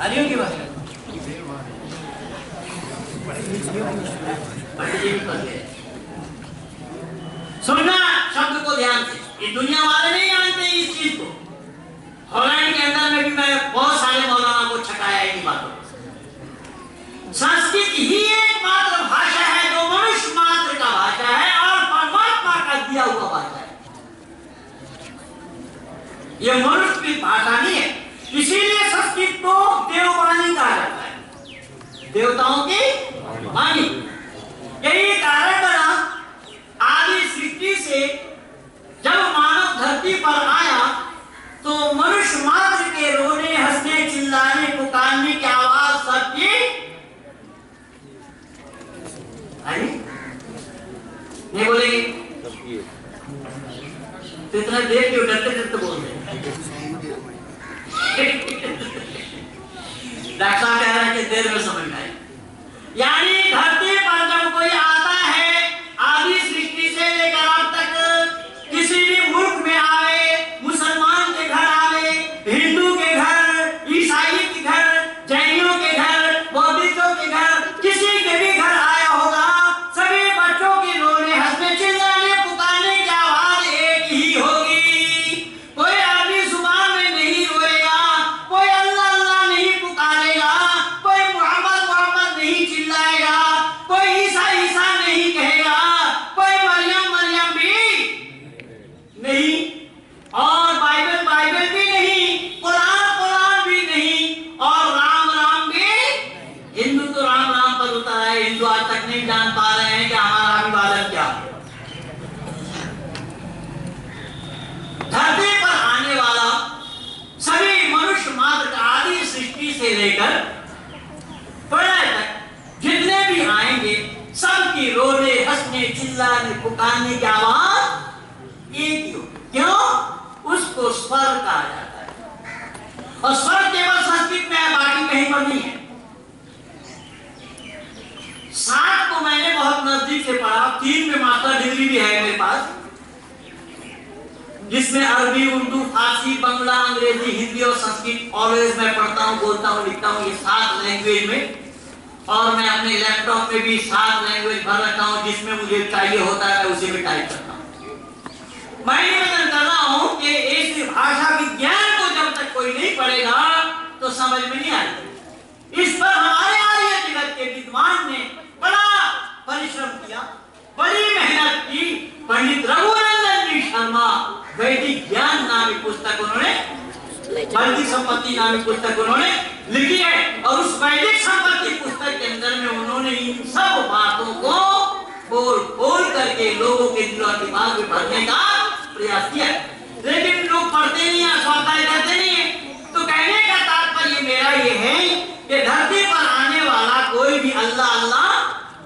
आर्यों की भाषा। सुनना शब्द को ध्यान से, ये दुनिया वाले नहीं जानते इस चीज को। हॉलैंड के अंदर में भी मैं बहुत सारे मौलाना को छकाया है इन बातों। संस्कृत ही एकमात्र भाषा है जो मनुष्य मात्र का भाषा है और परमात्मा का दिया हुआ भाषा है। यह मनुष्य की भाषा नहीं है, इसीलिए संस्कृत को देववाणी कहा जाता है, देवताओं की वाणी। यही कारण बना आदि सृष्टि से जब मानव धरती पर आया तो मनुष्य मात्र के रोने, हंसने, चिल्लाने, पुकारने की आवाज सबकी आई नहीं बोलेगी तो इतना देर क्यों डरते डरते बोल रहे? डॉक्टर साहब कह रहे हैं कि देर में समझ में आए। यानी धरती पर जब कोई आता है, आदि सृष्टि से लेकर अब तक किसी भी मुल्क में आवे, मुसलमान के घर आवे, हिंदू के घर, ईसाई के घर, जैनियों के घर, बौद्धिकों के घर, किसी के भी घर आया होगा, सभी बच्चों के रोने, हंसने, चिल्लाने, पुकारने की आवाज एक ही होगी। कोई आदमी जुबान में नहीं रोएगा, कोई अल्लाह अल्लाह नहीं पुकारेगा, कोई मोहम्मद मोहम्मद नहीं चिल्लाएगा, कोई ईसा ईसा नहीं कहेगा, कोई मरियम मरियम भी नहीं, और बाइबल बाइबल भी नहीं, कुरान कुरान भी नहीं, और राम राम भी। हिंदू तो राम राम पर उतर है, हिंदू आज तक नहीं जान पा रहे हैं कि हमारा अभिवादन क्या है। धरती पर आने वाला सभी मनुष्य मात्र का आदि सृष्टि से लेकर प्रलय तक जितने भी आएंगे सबकी रोने, हंसने, चिल्लाने, पुकारने की आवाज एक ही हो। क्यों? उसको स्वर कहा जाता है, और स्वर केवल संस्कृत में है, बाकी कहीं पर नहीं है। सात को मैंने बहुत नजदीक से पढ़ा, 3 में मास्टर डिग्री भी है मेरे पास, जिसमें अरबी, उर्दू, फारसी, बंगला, अंग्रेजी, हिंदी और संस्कृत ऑलवेज मैं पढ़ता हूँ, बोलता हूँ, लिखता हूँ, ये 7 लैंग्वेज में और मैं अपने लैपटॉप में भी 7 लैंग्वेज भर रखा हूँ, जिसमें मुझे चाहिए होता है उसी में टाइप करता हूँ। मैं निवेदन कर रहा हूँ कि इस भाषा विज्ञान को जब तक कोई नहीं पढ़ेगा तो समझ में नहीं आएगी। इस पर हमारे आर्य जगत के विद्वान ने बड़ा परिश्रम किया, बड़ी मेहनत की। पंडित रघुनंदन जी शर्मा वैदिक ज्ञान नामी पुस्तक उन्होंने, वैदिक संपत्ति नामी पुस्तक उन्होंने लिखी है, और उस वैदिक संपत्ति पुस्तक के अंदर में उन्होंने इन सब बातों को बोल करके लोगों के दिल और दिमाग में भरने का प्रयास किया। लेकिन लोग पढ़ते नहीं है, स्वाध्याय करते नहीं है। तो कहने का तात्पर्य मेरा ये है कि धरती पर आने वाला कोई भी अल्लाह अल्लाह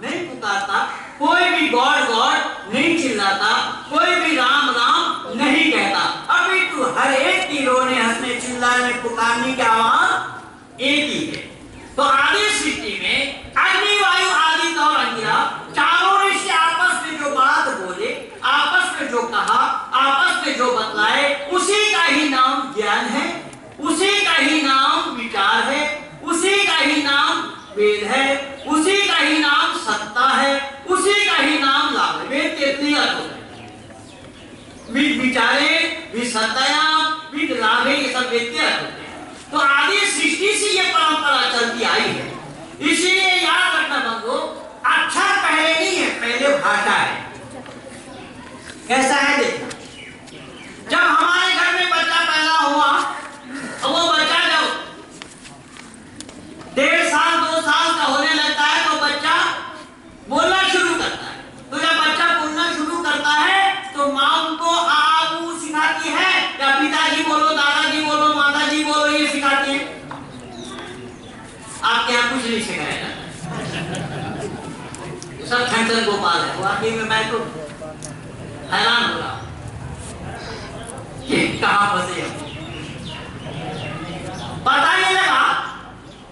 नहीं पुकारता, कोई भी गॉड गॉड नहीं चिल्लाता, कोई भी राम राम नहीं कहता। अभी तो हर एक की रोने हंसने चिल्लाने पुकारने की आवाज एक ही है। तो आदि सृष्टि में अग्नि वायु आदि और अंगिरा चारों ऋषि आपस में जो बात बोले, आपस में जो कहा, आपस में जो बतलाए, उसी का ही नाम ज्ञान है, उसी का ही नाम विचार है, उसी का ही नाम वेद है, उसी का ही नाम सत्ता है, उसी का ही नाम लाभ है। वेद के 3 अर्थ होते हैं, विद विचारे, विद सत्ताया, विद लाभे, ये सब वेद के अर्थ होते हैं। तो आदि सृष्टि से ये परंपरा चलती आई है। इसीलिए याद रखना बंधु, अक्षर पहले नहीं है, पहले भाषा है। कैसा है देखना, जब हमारे घर में बच्चा पैदा हुआ, वो बच्चा जब 1.5 साल 2 साल का होने लगता है तो बच्चा बोलना शुरू करता है। तो जब बच्चा बोलना शुरू करता है तो माँ उनको आ ऊ सिखाती है, या पिताजी बोलो, दादाजी बोलो, माताजी बोलो, ये सिखाती है। आपके यहाँ कुछ नहीं सिखाया जाता, सब खंडन गोपाल है। वाकई में मैं तो हैरान हो रहा हूँ कि कहाँ फंसे हम। पता नहीं लगा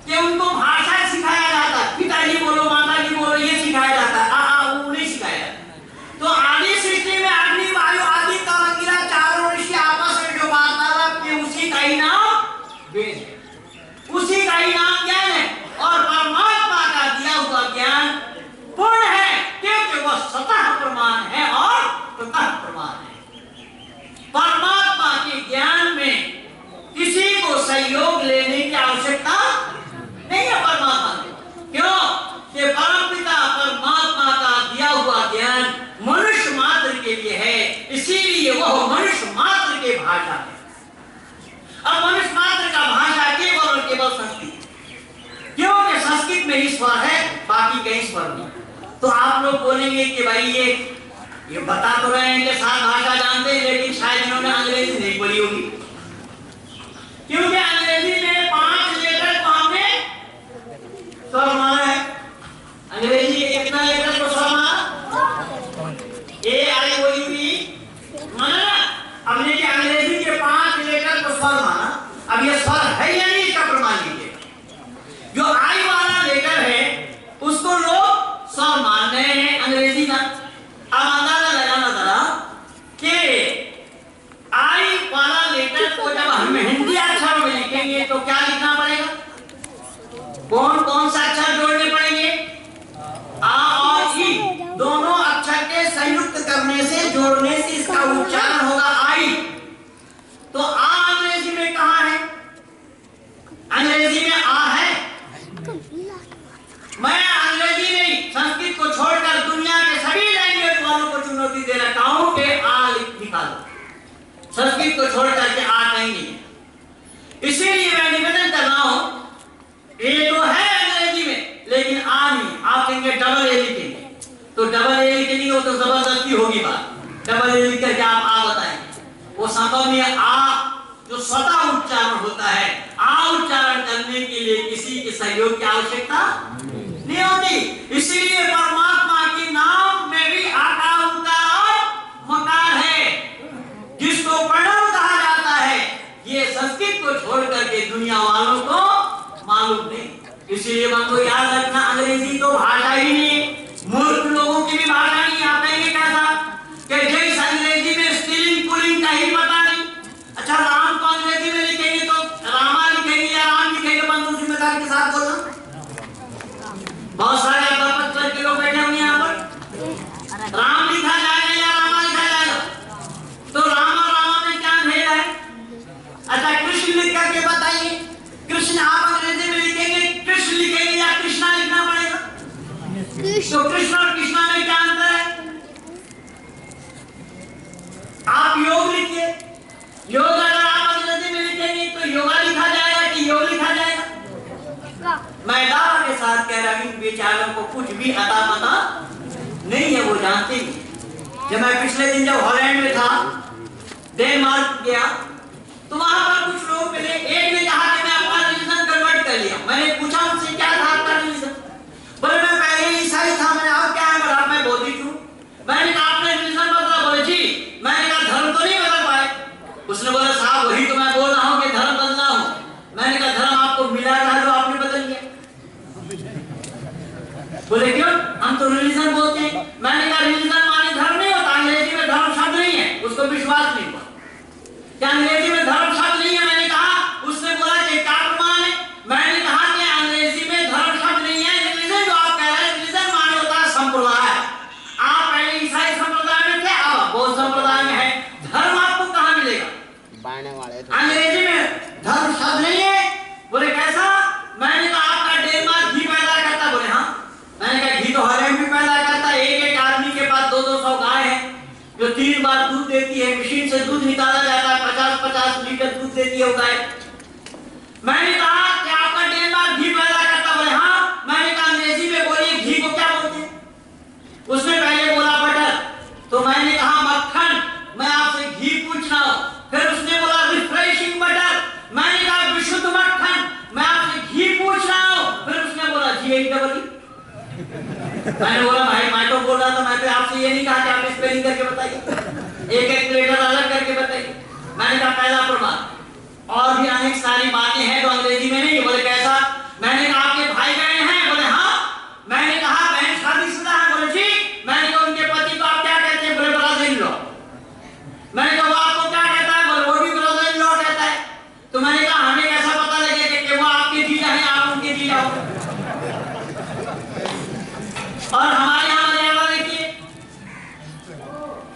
कि उनको भाषा सिखाया जाता है, पिताजी बोलो, माताजी बोलो, ये सिखाया जाता है, वो नहीं सिखाया। तो आदि सृष्टि में अग्नि वायु आदि तमंगिरा चारों ऋषि आपस में जो वार्तालाप किए, उसी का ही नाम वेद है, उसी का ही नाम ज्ञान है। और परमात्मा का दिया हुआ ज्ञान पूर्ण है, क्योंकि वह स्वतः प्रमाण है और स्वतः प्रमाण है। परमात्मा के ज्ञान में किसी को सहयोग लेने की आवश्यकता नहीं है परमात्मा में। क्यों? कि परमपिता परमात्मा का दिया हुआ ज्ञान मनुष्य मात्र के लिए है, इसीलिए वह मनुष्य मात्र के भाषा है। अब मनुष्य मात्र का भाषा केवल और केवल संस्कृत, क्योंकि संस्कृत में ईश्वर है, बाकी कहीं ईश्वर नहीं। तो आप लोग बोलेंगे कि भाई ये बता तो रहे हैं कि 7 भाषा जानते हैं, लेकिन शायद इन्होंने अंग्रेजी नहीं बोली होगी, क्योंकि अंग्रेजी में 5 लेटर को हमने स्वर माना है। अंग्रेजी के कितना लेटर को स्वर माना? A-I-O-U-E माना ना? हमने कि अंग्रेजी के 5 लेटर को स्वर माना। अब ये स्वर है या नहीं, इसका प्रमाण लीजिए। जो आई वाला लेटर है उसको लोग स्वर मान रहे हैं अंग्रेजी का। अब अंदाजा लगाना जरा कि आई वाला लेटर को जब हम हिंदी अक्षर में लिखेंगे तो क्या लिखना पड़ेगा? कौन कौन सा अक्षर जोड़ने पड़ेंगे? आ और ई दोनों अक्षर के संयुक्त करने से, जोड़ने से इसका उच्चारण होगा आई। तो आ अंग्रेजी में कहाँ है? अंग्रेजी में आ है। मैं अंग्रेजी नहीं, संस्कृत को छोड़कर दुनिया के सभी लैंग्वेज वालों को चुनौती दे रखा हूं कि आ निकालो। संस्कृत को छोड़कर के आ कहीं नहीं। इसीलिए मैं निवेदन कर रहा हूं, ये तो है अंग्रेजी में, लेकिन आ नहीं। आप कहेंगे डबल ए लिखेंगे, तो डबल ए लिखेंगे वो तो जबरदस्ती होगी बात। डबल ए लिख करके आप आ बताएंगे, वो संभव नहीं है। आ जो स्वतः उच्चारण होता है, आ उच्चारण करने के लिए किसी के सहयोग की आवश्यकता नहीं होती। इसीलिए परमात्मा के नाम में भी आकार उकार और मकार है, जिसको प्रणव कहा जाता है। ये संस्कृत को छोड़ करके दुनिया वालों को मालूम नहीं। इसीलिए बंधु याद रखना, अंग्रेजी तो भाषा ही नहीं, मूर्ख लोगों की भी भाषा नहीं। आप कहेंगे कैसा? कि जिस अंग्रेजी में स्त्रीलिंग पुल्लिंग का ही पता नहीं। अच्छा, राम को अंग्रेजी में लिखेंगे तो रामा लिखेंगे या राम लिखेंगे? बंधु जिम्मेदारी के साथ बोलना, तो कृष्ण और कृष्णा में क्या अंतर है? आप योग लिखिए, योग अगर आप अंग्रेजी में लिखेंगे तो योगा लिखा जाएगा कि योग लिखा जाएगा? मैं दावा के साथ कह रहा हूं बेचारों को कुछ भी अता पता नहीं है, वो जानते नहीं। जब मैं पिछले दिन जब हॉलैंड में था, डेनमार्क गया, तो वहां पर कुछ लोग मिले। एक ने कहा कि मैं अपना रिलीजन कन्वर्ट कर लिया। मैंने पूछा उनसे क्या था आपका रिलीजन? बोले मैं पहले ईसाई था। मैंने आप क्या है? बोला मैं बौद्धिस्ट हूं। मैंने कहा आपने रिलीजन बदला? बोले जी। मैंने कहा धर्म तो नहीं बदल पाए? उसने बोला साहब वही तो मैं बोल रहा हूं कि धर्म बदला हूं। मैंने कहा धर्म आपको मिला था जो आपने बदल लिया। बोले क्यों? हम तो रिलीजन बोलते हैं। मैंने कहा रिलीजन माने धर्म नहीं होता, अंग्रेजी में धर्म शब्द नहीं है, उसको विश्वास नहीं हुआ। क्या अंग्रेजी में धर्म शब्द नहीं है? मैंने कहा। उसने बोला कि क्या प्रमाण है? मैंने कहा कि अंग्रेजी में धर्म शब्द नहीं है। रिलीजन जो आप कह रहे हैं, रिलीजन माने होता है संप्रदाय। आप पहले ईसाई संप्रदाय में थे, अब बौद्ध संप्रदाय में है। धर्म आपको कहां मिलेगा? अंग्रेजी में धर्म शब्द नहीं है। बोले कैसा? मैंने कहा आपका डेनमार्क घी पैदा करता? बोले हाँ। मैंने कहा घी तो हॉलैंड भी पैदा करता है। एक आदमी के पास 200 गाय है जो 3 बार दूध देती है। मशीन से दूध निकाला जाता है, 50-50 लीटर दूध देती है वो गाय। मैंने कहा कि आपका डेनमार्क घी पैदा करता? बोले हाँ। मैंने कहा अंग्रेजी में बोलिए घी को क्या बोलते हैं? उसने पहले बोला बटर, तो मैंने कहा मक्खन। मैं आपसे घी पूछ रहा हूं। फिर उसने बोला रिफ्रेशिंग बटर। मैंने कहा विशुद्ध मक्खन। मैं आपसे घी पूछ रहा हूं। फिर उसने बोला GHEE। मैंने बोला भाई मैं तो बोल रहा था, मैं तो आपसे ये नहीं कहा कि आप स्पेलिंग करके बताइए, एक लेटर अलग करके बताइए। मैंने कहा पहला प्रमाण। और भी अनेक सारी बातें हैं जो अंग्रेजी में नहीं। बोले कैसा? मैंने कहा आपके भाई बहन हैं? बोले हाँ। मैंने कहा बहन शादीशुदा है? बोले जी। मैंने कहा उनके पति को आप क्या कहते हैं? बोले ब्रदर इन लॉ। मैंने कहा वो आपको क्या कहता है? बोले वो भी ब्रदर इन लॉ कहता है। तो मैंने कहा हमें कैसा पता लगेगा कि वो आपके जीजा हैं, आप उनके जीजा हो? और हमारे यहाँ मर्यादा देखिए,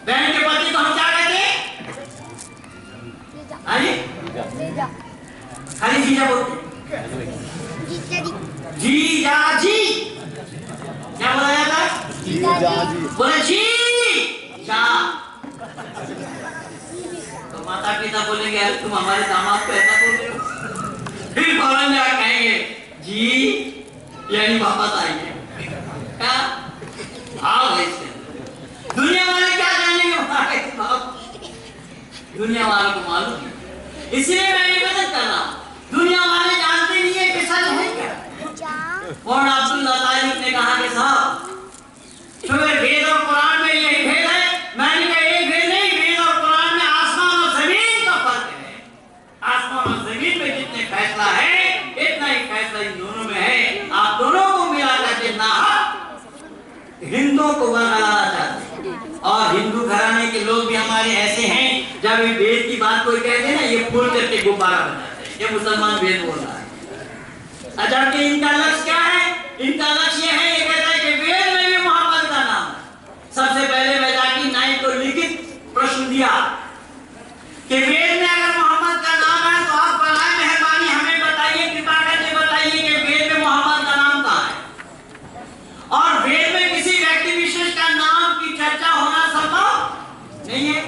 बहन के पति को हम क्या कहते हैं? खाली जीजा बोलते हैं। जीजा जी क्या बोला जाता है? जीजा जी। बोले जी जा। तो माता पिता बोलेंगे यार तुम हमारे दामाद को ऐसा बोल रहे हो। फिर फौरन जाकर कहेंगे जी यानी वापस आइए। क्या आओ इसके दुनिया वाले क्या जानेंगे हमारे बाप? दुनिया वालों को मालूम है, इसलिए मैं निवेदन कर रहा हूं। दुनिया वाले जानते नहीं है कि सच है क्या। और अब्दुल्ला तालिब ने कहा कि साहब तुम्हें वेद और कुरान में यही भेद है। मैंने कहा एक भेद नहीं, वेद और कुरान में आसमान और जमीन का फर्क है। आसमान और जमीन में जितने फैसला है इतना ही फैसला इन दोनों में है। आप दोनों को मिला करके नाहक हिंदुओं को बनाना चाहते हैं। और हिंदू घराने के लोग भी हमारे ऐसे हैं, जब ये वेद की बात कोई कहते हैं ना, ये फूल करके गुब्बारा बनाते हैं, ये मुसलमान वेद बोल रहा है। जबकि इनका लक्ष्य क्या है? इनका लक्ष्य ये है, ये कहता है कि वेद में भी मोहम्मद का नाम है। सबसे पहले वैजाकी नाइक को लिखित प्रश्न दिया कि वेद में अगर मोहम्मद का नाम है तो आप बराए मेहरबानी हमें बताइए, कृपा करके बताइए कि वेद में मोहम्मद का नाम कहाँ है। और वेद में किसी व्यक्ति विशेष का नाम की चर्चा होना संभव नहीं है।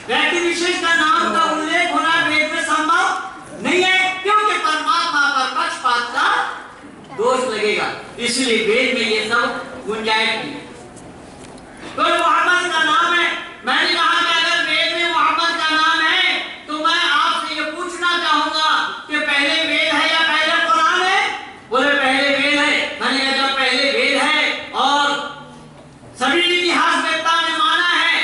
व्यक्ति विशेष का नाम का उल्लेख होना वेद में संभव नहीं है, क्योंकि परमात्मा पर पक्षपात का दोष लगेगा। इसलिए वेद में ये सब गुंजाइश नहीं है। तो मोहम्मद का नाम है। मैंने कहा कि अगर वेद में मोहम्मद का नाम है तो मैं आपसे ये पूछना चाहूंगा कि पहले वेद है या पहले कुरान है? बोले पहले वेद है। मैंने कहा जब पहले वेद है और सभी इतिहासवेत्ताओं ने माना है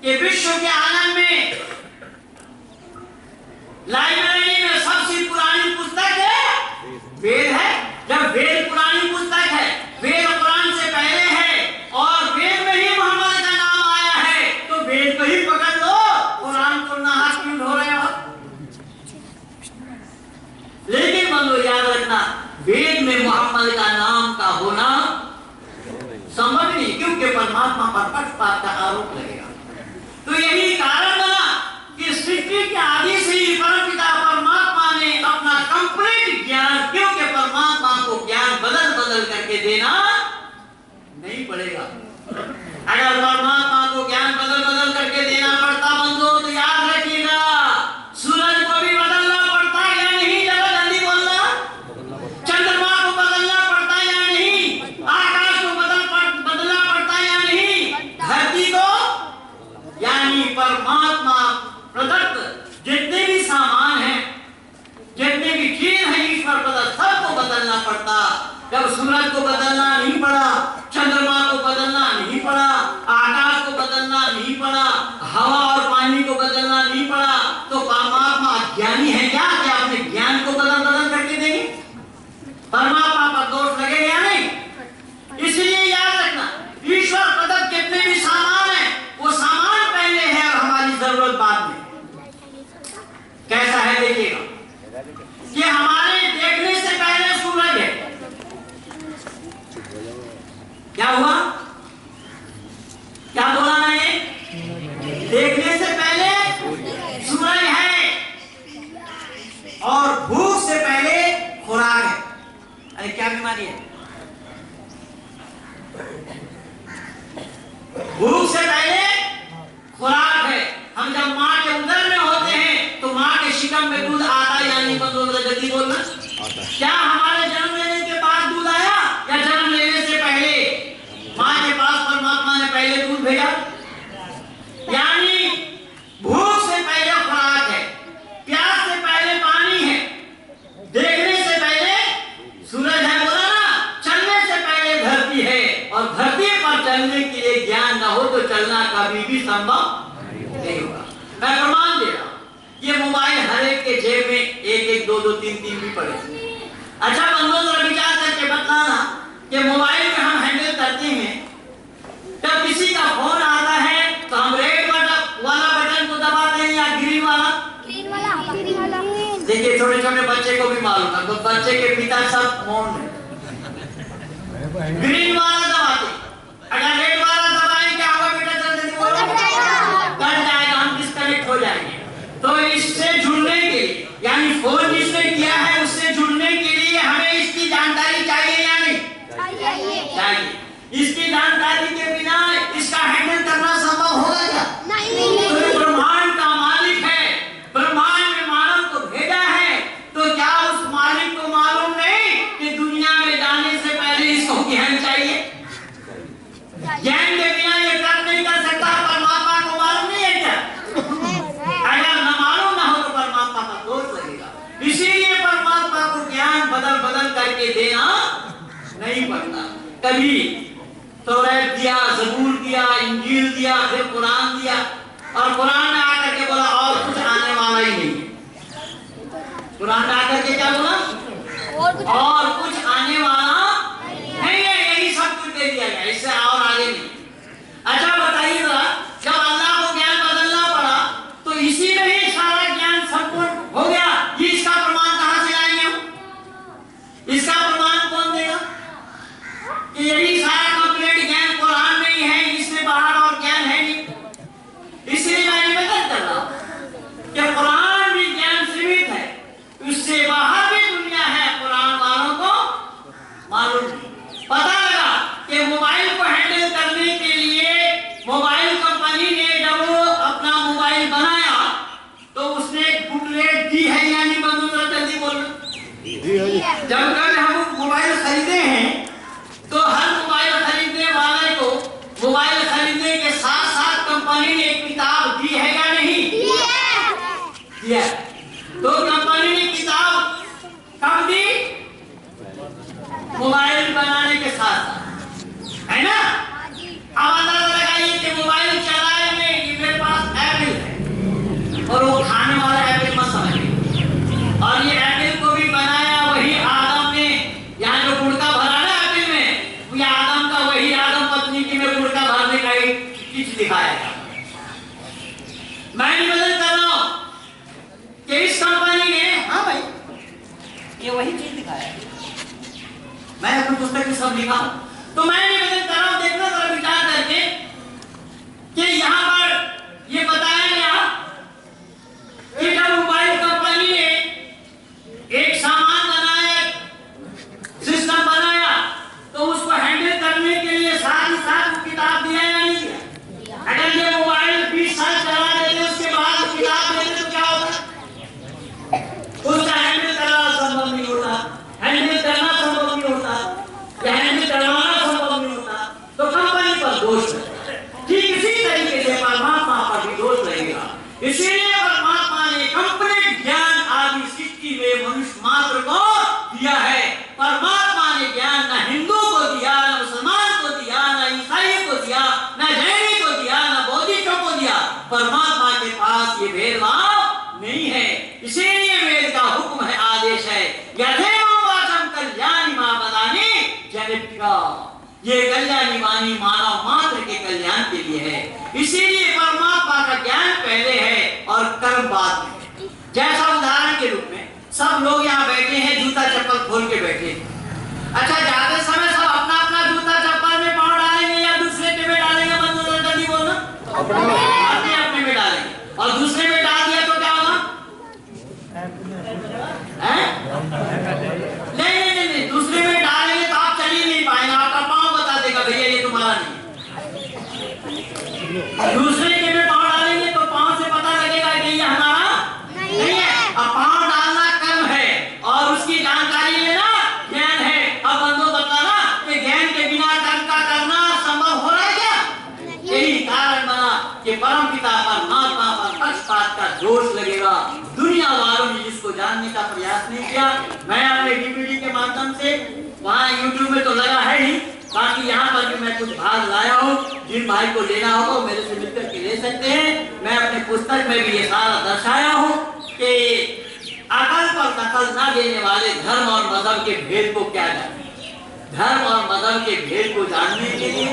कि विश्व के आनंद में लाइब्रेरी में सबसे पुरानी पुस्तक है वेद है। जब वेद पुरानी पुस्तक है, वेद कुरान से पहले है और वेद में ही मोहम्मद का नाम आया है, तो वेद को ही पकड़ लो, कुरान को नाहक क्यों ढो रहे हो? लेकिन बंधु याद रखना, वेद में मोहम्मद का नाम का होना संभव नहीं, क्योंकि परमात्मा पर पक्षपात का आरोप लगेगा। तो यही कारण बना कि सृष्टि के आदि से ही परमपिता परमात्मा ने अपना कंप्लीट ज्ञान, क्योंकि परमात्मा को ज्ञान बदल बदल करके देना नहीं सूरज को बदलना नहीं पड़ा, चंद्रमा को बदलना नहीं पड़ा, आकाश को बदलना नहीं पड़ा, हवा और पानी को बदलना नहीं पड़ा। तो परमात्मा अज्ञानी है क्या कि अपने ज्ञान को बदल करके देंगे? परमात्मा पर दोष लगेगा या नहीं? इसलिए याद रखना, ईश्वर प्रदत्त जितने भी सामान है वो सामान पहले है और हमारी जरूरत बाद में। कैसा है देखिएगा, ये हमारे देखने से पहले सूरज है। क्या हुआ? क्या बोला ना? ये देखने से पहले सूरज है और भूख से पहले खुराक है। अरे क्या बीमारी है? भूख से पहले खुराक है। हम जब माँ के उदर में होते हैं तो माँ के शिकम में दूध आता या नहीं? जल्दी बोलना। क्या हमारे जन्म लेने के बाद दूध आया या जन्म लेने से पहले? माँ के पास परमात्मा ने पहले दूध भेजा। यानी भूख से पहले खुराक है, प्यास से पहले पानी है, देखने से पहले सूरज है, बोला ना, चलने से पहले धरती है। और धरती पर चलने के लिए ज्ञान न हो तो चलना कभी भी संभव नहीं होगा। मैं प्रमाण दे रहा हूं, ये मोबाइल हर एक के जेब में एक एक दो दो तीन तीन भी पड़े। अच्छा बंदों जरा विचार करके बताना कि मोबाइल में हम हैंडल करते हैं, जब किसी का फोन आता है तो हम रेड वाला बटन को दबाते हैं या ग्रीन वाला? देखिए छोटे छोटे बच्चे को भी मालूम है, तो बच्चे के पिता सब मौन है, ग्रीन वाला दबाते। अगर रेड वाला दबाएंगे आवा बेटा जल्दी कट जाएगा, हम डिस्कनेक्ट हो जाएंगे। तो इससे जुड़ने के लिए, यानी फोन जिसने किया है उससे जुड़ने के लिए हमें इसकी जानकारी चाहिए या नहीं? चाहिए। इसकी जानकारी के बिना इसका हैंडल करना संभव होगा क्या? नहीं। तो ब्रह्मांड का मालिक है, ब्रह्मांड में मानव को भेजा है, तो क्या उस मालिक को मालूम नहीं कि दुनिया में जाने से पहले इसको ज्ञान चाहिए? ज्ञान के बिना ये कर नहीं कर सकता। परमात्मा को मालूम नहीं है क्या? अगर न मालूम ना हो तो परमात्मा का दोष लगेगा। इसीलिए परमात्मा को ज्ञान बदल बदल करके देना नहीं पड़ता। कभी तौरात दिया, ज़बूर दिया, इंजील दिया, फिर कुरान दिया, और कुरान में आकर के बोला और कुछ आने वाला ही नहीं है। कुरान में आकर के क्या बोला? और कुछ आने वाला नहीं है, यही सब कुछ दे दिया गया, इससे और आगे नहीं। अच्छा बताइए जरा, जब अल्लाह को ज्ञान बदलना पड़ा तो इसी में ही सारा ज्ञान संपूर्ण हो गया। ये इसका प्रमाण कहां से लाएंगे हम? इसका प्रमाण कौन देगा कि यही सारा कंप्लीट ज्ञान कुरान में ही है, इससे बाहर और ज्ञान है नहीं? इसलिए मैं निवेदन कर रहा हूं कि कुरान भी ज्ञान सीमित है, उससे बाहर भी दुनिया है, कुरान वालों को मालूम नहीं। पता लगा कि मोबाइल को हैंडल करने के लिए मोबाइल कंपनी ने जब अपना मोबाइल बनाया तो उसने एक बुकलेट दी है, यानी बंधु जल्दी बोलना। जब हम मोबाइल खरीदे हैं तो हर मोबाइल खरीदने वाले को मोबाइल खरीदने के साथ साथ कंपनी ने एक किताब दी है या नहीं? दिया। तो कंपनी ने किताब कब दी? मोबाइल बनाने के साथ साथ, है ना? अब अंदाजा लगाइए कि मोबाइल चलाए में मेरे पास एप्पल है और वो खाने वाला एप्पल मत समझिए, और ये एप्पल को भी बनाया वही आदम ने, यहाँ जो गुड़का भरा ना एप्पल में, ये आदम का वही आदम पत्नी की में गुड़का भरने का एक चीज दिखाया था। मैं निवेदन कर रहा हूं कि इस कंपनी ने, हाँ भाई ये वही चीज दिखाया, मैं अपनी पुस्तक में सब लिखा। तो मैं निवेदन कर रहा हूं, देखना जरा विचार करके कि यहाँ पर ये बताया गया कि जब मोबाइल कंपनी ने एक सामान बनाया, सिस्टम बनाया, तो उसको हैंडल करने के लिए साथ ही साथ किताब दिया या नहीं दिया? अगर ये मोबाइल 20 साल चला देते उसके बाद किताब देते तो क्या होता? उसका हैंडल करना संभव नहीं होता, हैंडल करना संभव नहीं होता, हैंडल करवाना संभव नहीं होता, तो कंपनी पर दोष है। ठीक इसी तरीके से परमात्मा पर भी दोष रहेगा। इसीलिए परमात्मा ने कंप्लीट ज्ञान आदि सृष्टि में मनुष्य मात्र को दिया है। परमात्मा ने ज्ञान नहीं इसीलिए वेद का हुक्म है, आदेश है, यथेमो वाचम कल्याणी मां बदानी जनेभ्य। ये कल्याणी वाणी मानव मात्र के कल्याण के लिए है। इसीलिए परमात्मा का ज्ञान पहले है और कर्म बाद में है। जैसा उदाहरण के रूप में सब लोग यहाँ बैठे हैं, जूता चप्पल खोल के बैठे हैं। अच्छा, जाते समय सब अपना अपना जूता चप्पल में पांव डालेंगे या दूसरे के में डालेंगे? बंधु जल्दी बोलना। अपने अपने में डालेंगे। और दूसरे में डाल दिया तो क्या होगा? नहीं, दूसरे में डालेंगे तो आप चल ही नहीं पाएंगे, आपका पांव बता देगा भैया ये तुम्हारा नहीं। दूसरे के में पांव डालेंगे तो पांव से पता लगेगा कि ये हमारा नहीं है। अब पांव डालना कर्म है और उसकी जानकारी लेना ज्ञान है। अब बंदो बताना कि ज्ञान के बिना कर्म का करना संभव हो रहा है क्या? यही कारण बना कि परम पिता परमात्मा पर पक्षपात का दोष लगेगा। दुनिया वालों ने जिसको जानने का प्रयास नहीं किया, मैं अपने डीवीडी के माध्यम से, वहाँ यूट्यूब में तो लगा है ही, बाकी यहाँ पर भी मैं कुछ भाग लाया हूँ। जिन भाई को लेना होगा मेरे से मिलकर के ले सकते हैं। मैं अपने पुस्तक में भी ये सारा दर्शाया हूँ कि अकल पर दखल न देने वाले धर्म और मजहब के भेद को क्या जाने। धर्म और मजहब के भेद को जानने के लिए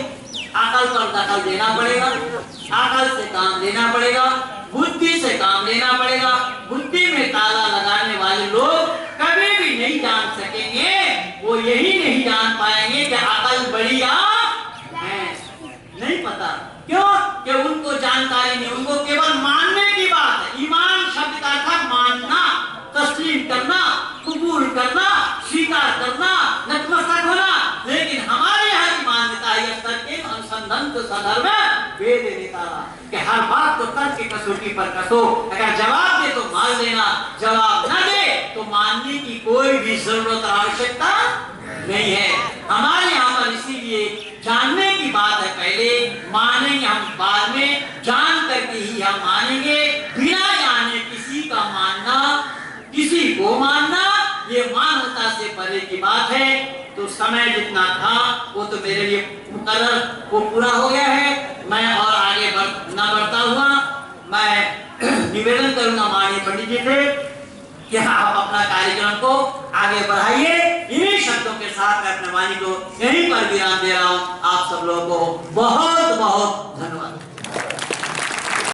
अकल पर दखल देना पड़ेगा, अकल से काम लेना पड़ेगा, बुद्धि से काम लेना पड़ेगा। बुद्धि में ताला लगाने वाले लोग कभी भी नहीं जान सकेंगे। वो यही नहीं जान पाएंगे कि अकल बड़ी या नहीं पता। क्यों? कि उनको जानकारी नहीं, उनको केवल मानने की बात है। ईमान शब्द का अर्थ मानना, तस्लीम करना, कबूल करना, स्वीकार करना, नतमस्तक होना। लेकिन हमारे यहाँ की मान्यता है अनुसंधान तो सदर्भ वेद देता कि हर बात को तर्क की कसौटी पर कसो। अगर जवाब दे तो मान लेना, जवाब न दे तो मानने की कोई भी जरूरत आवश्यकता नहीं है। हमारे यहाँ पर इसीलिए जानने की बात है पहले, मानेंगे हम बाद में। जान करके ही हम मानेंगे। बिना जाने किसी का मानना, किसी को मानना, ये मानवता से परे की बात है। तो समय जितना था वो तो मेरे लिए मुकर्रर वो पूरा हो गया है। मैं और आगे न बढ़ता हुआ मैं निवेदन करूंगा माननीय पंडित जी से कि आप अपना कार्यक्रम को आगे बढ़ाइए। इन्हीं शब्दों के साथ मैं अपने वाणी को यहीं पर विराम दे रहा हूँ। आप सब लोगों को बहुत बहुत धन्यवाद।